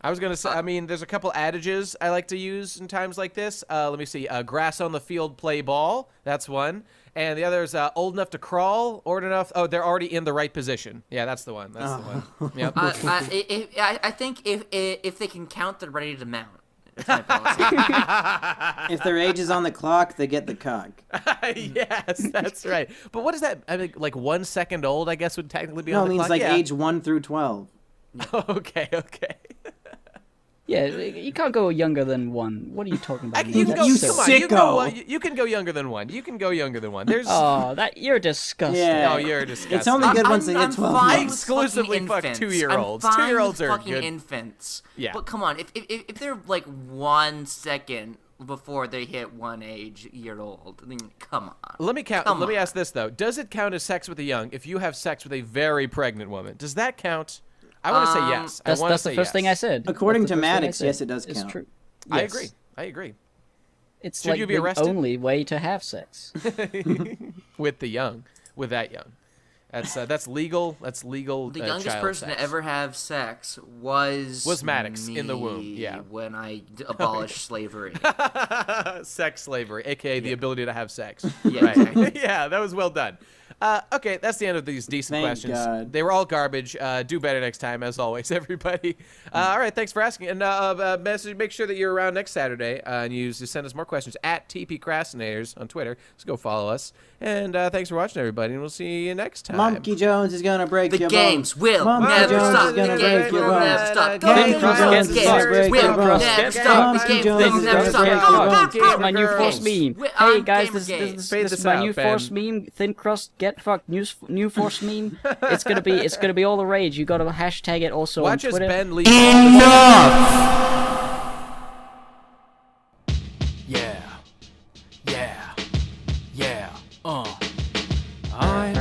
I was gonna say. I mean, there's a couple adages I like to use in times like this. Let me see. Grass on the field, play ball. That's one. And the other is old enough to crawl, old enough. Oh, they're already in the right position. Yeah, that's the one. That's the one. Yep. I think if they can count, they're ready to mount. That's my policy. If their age is on the clock, they get the cock. Yes, that's right. But what is that? I mean, like 1 second old, I guess would technically be No, on it the means clock. like Yeah. age 1 through 12. Okay. Yeah, you can't go younger than 1. What are you talking about? You can go. You Come on, you can go, sicko. you can go younger than 1. You can go younger than 1. There's. Oh, you're disgusting. Yeah. Oh, you're disgusting. It's only good once they I'm hit 12 fine months. with Exclusively fucking fuck infants. 2-year-olds. I'm fine 2-year-olds with are fucking good. infants. Yeah. But come on, if they're like 1 second before they hit 1 year old, I mean, come on. Let me count. Come Let me on. ask this though: does it count as sex with a young if you have sex with a very pregnant woman? Does that count? I want to say yes. That's I want to the say first yes. thing I said. According That's the to first thing I Maddox, said. yes, it does It's count. true. I Yes. agree. I agree. It's Should like you be the arrested? only way to have sex. With the young, with that young, that's legal. That's legal. The youngest child person sex. to ever have sex was Maddox in the womb, me yeah. when I abolished slavery. Sex slavery, aka the ability to have sex. Yeah, Right. exactly. Yeah, that was well done. Okay, that's the end of these decent Thank questions. God. They were all garbage. Do better next time, as always, everybody. All right, thanks for asking. And make sure that you're around next Saturday, and you just send us more questions at TP Crastinators on Twitter. So go follow us. And thanks for watching, everybody, and we'll see you next time. Monkey Jones is gonna break The your games bones. will Monkey never Jones stop. is gonna The break games your will never bones. stop. Monkey Games Jones will is gonna break will your bones. never stop. The Monkey games Jones will is never gonna stop. break your Go, bones. go, go. My new force meme. Hey guys, this Fade is this my out, new Ben. force meme. Thin crust, get fucked. New force meme. It's gonna be all the rage. You gotta hashtag it also Watch on as Twitter. Ben leaves. Yeah. I'm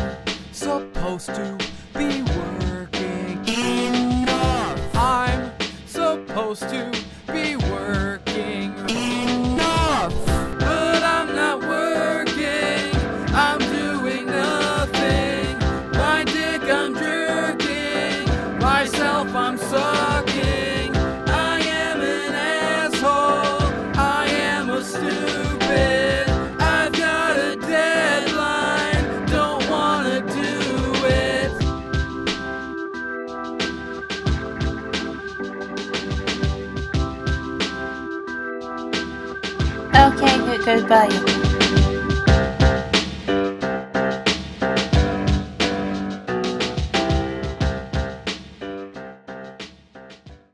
supposed to be working. Enough. I'm supposed to be working. Enough. But I'm not working. I'm doing nothing. My dick I'm jerking. Myself I'm sucking. I am an asshole. I am a stupid. I've got a deadline. Don't wanna do it. Okay, goodbye.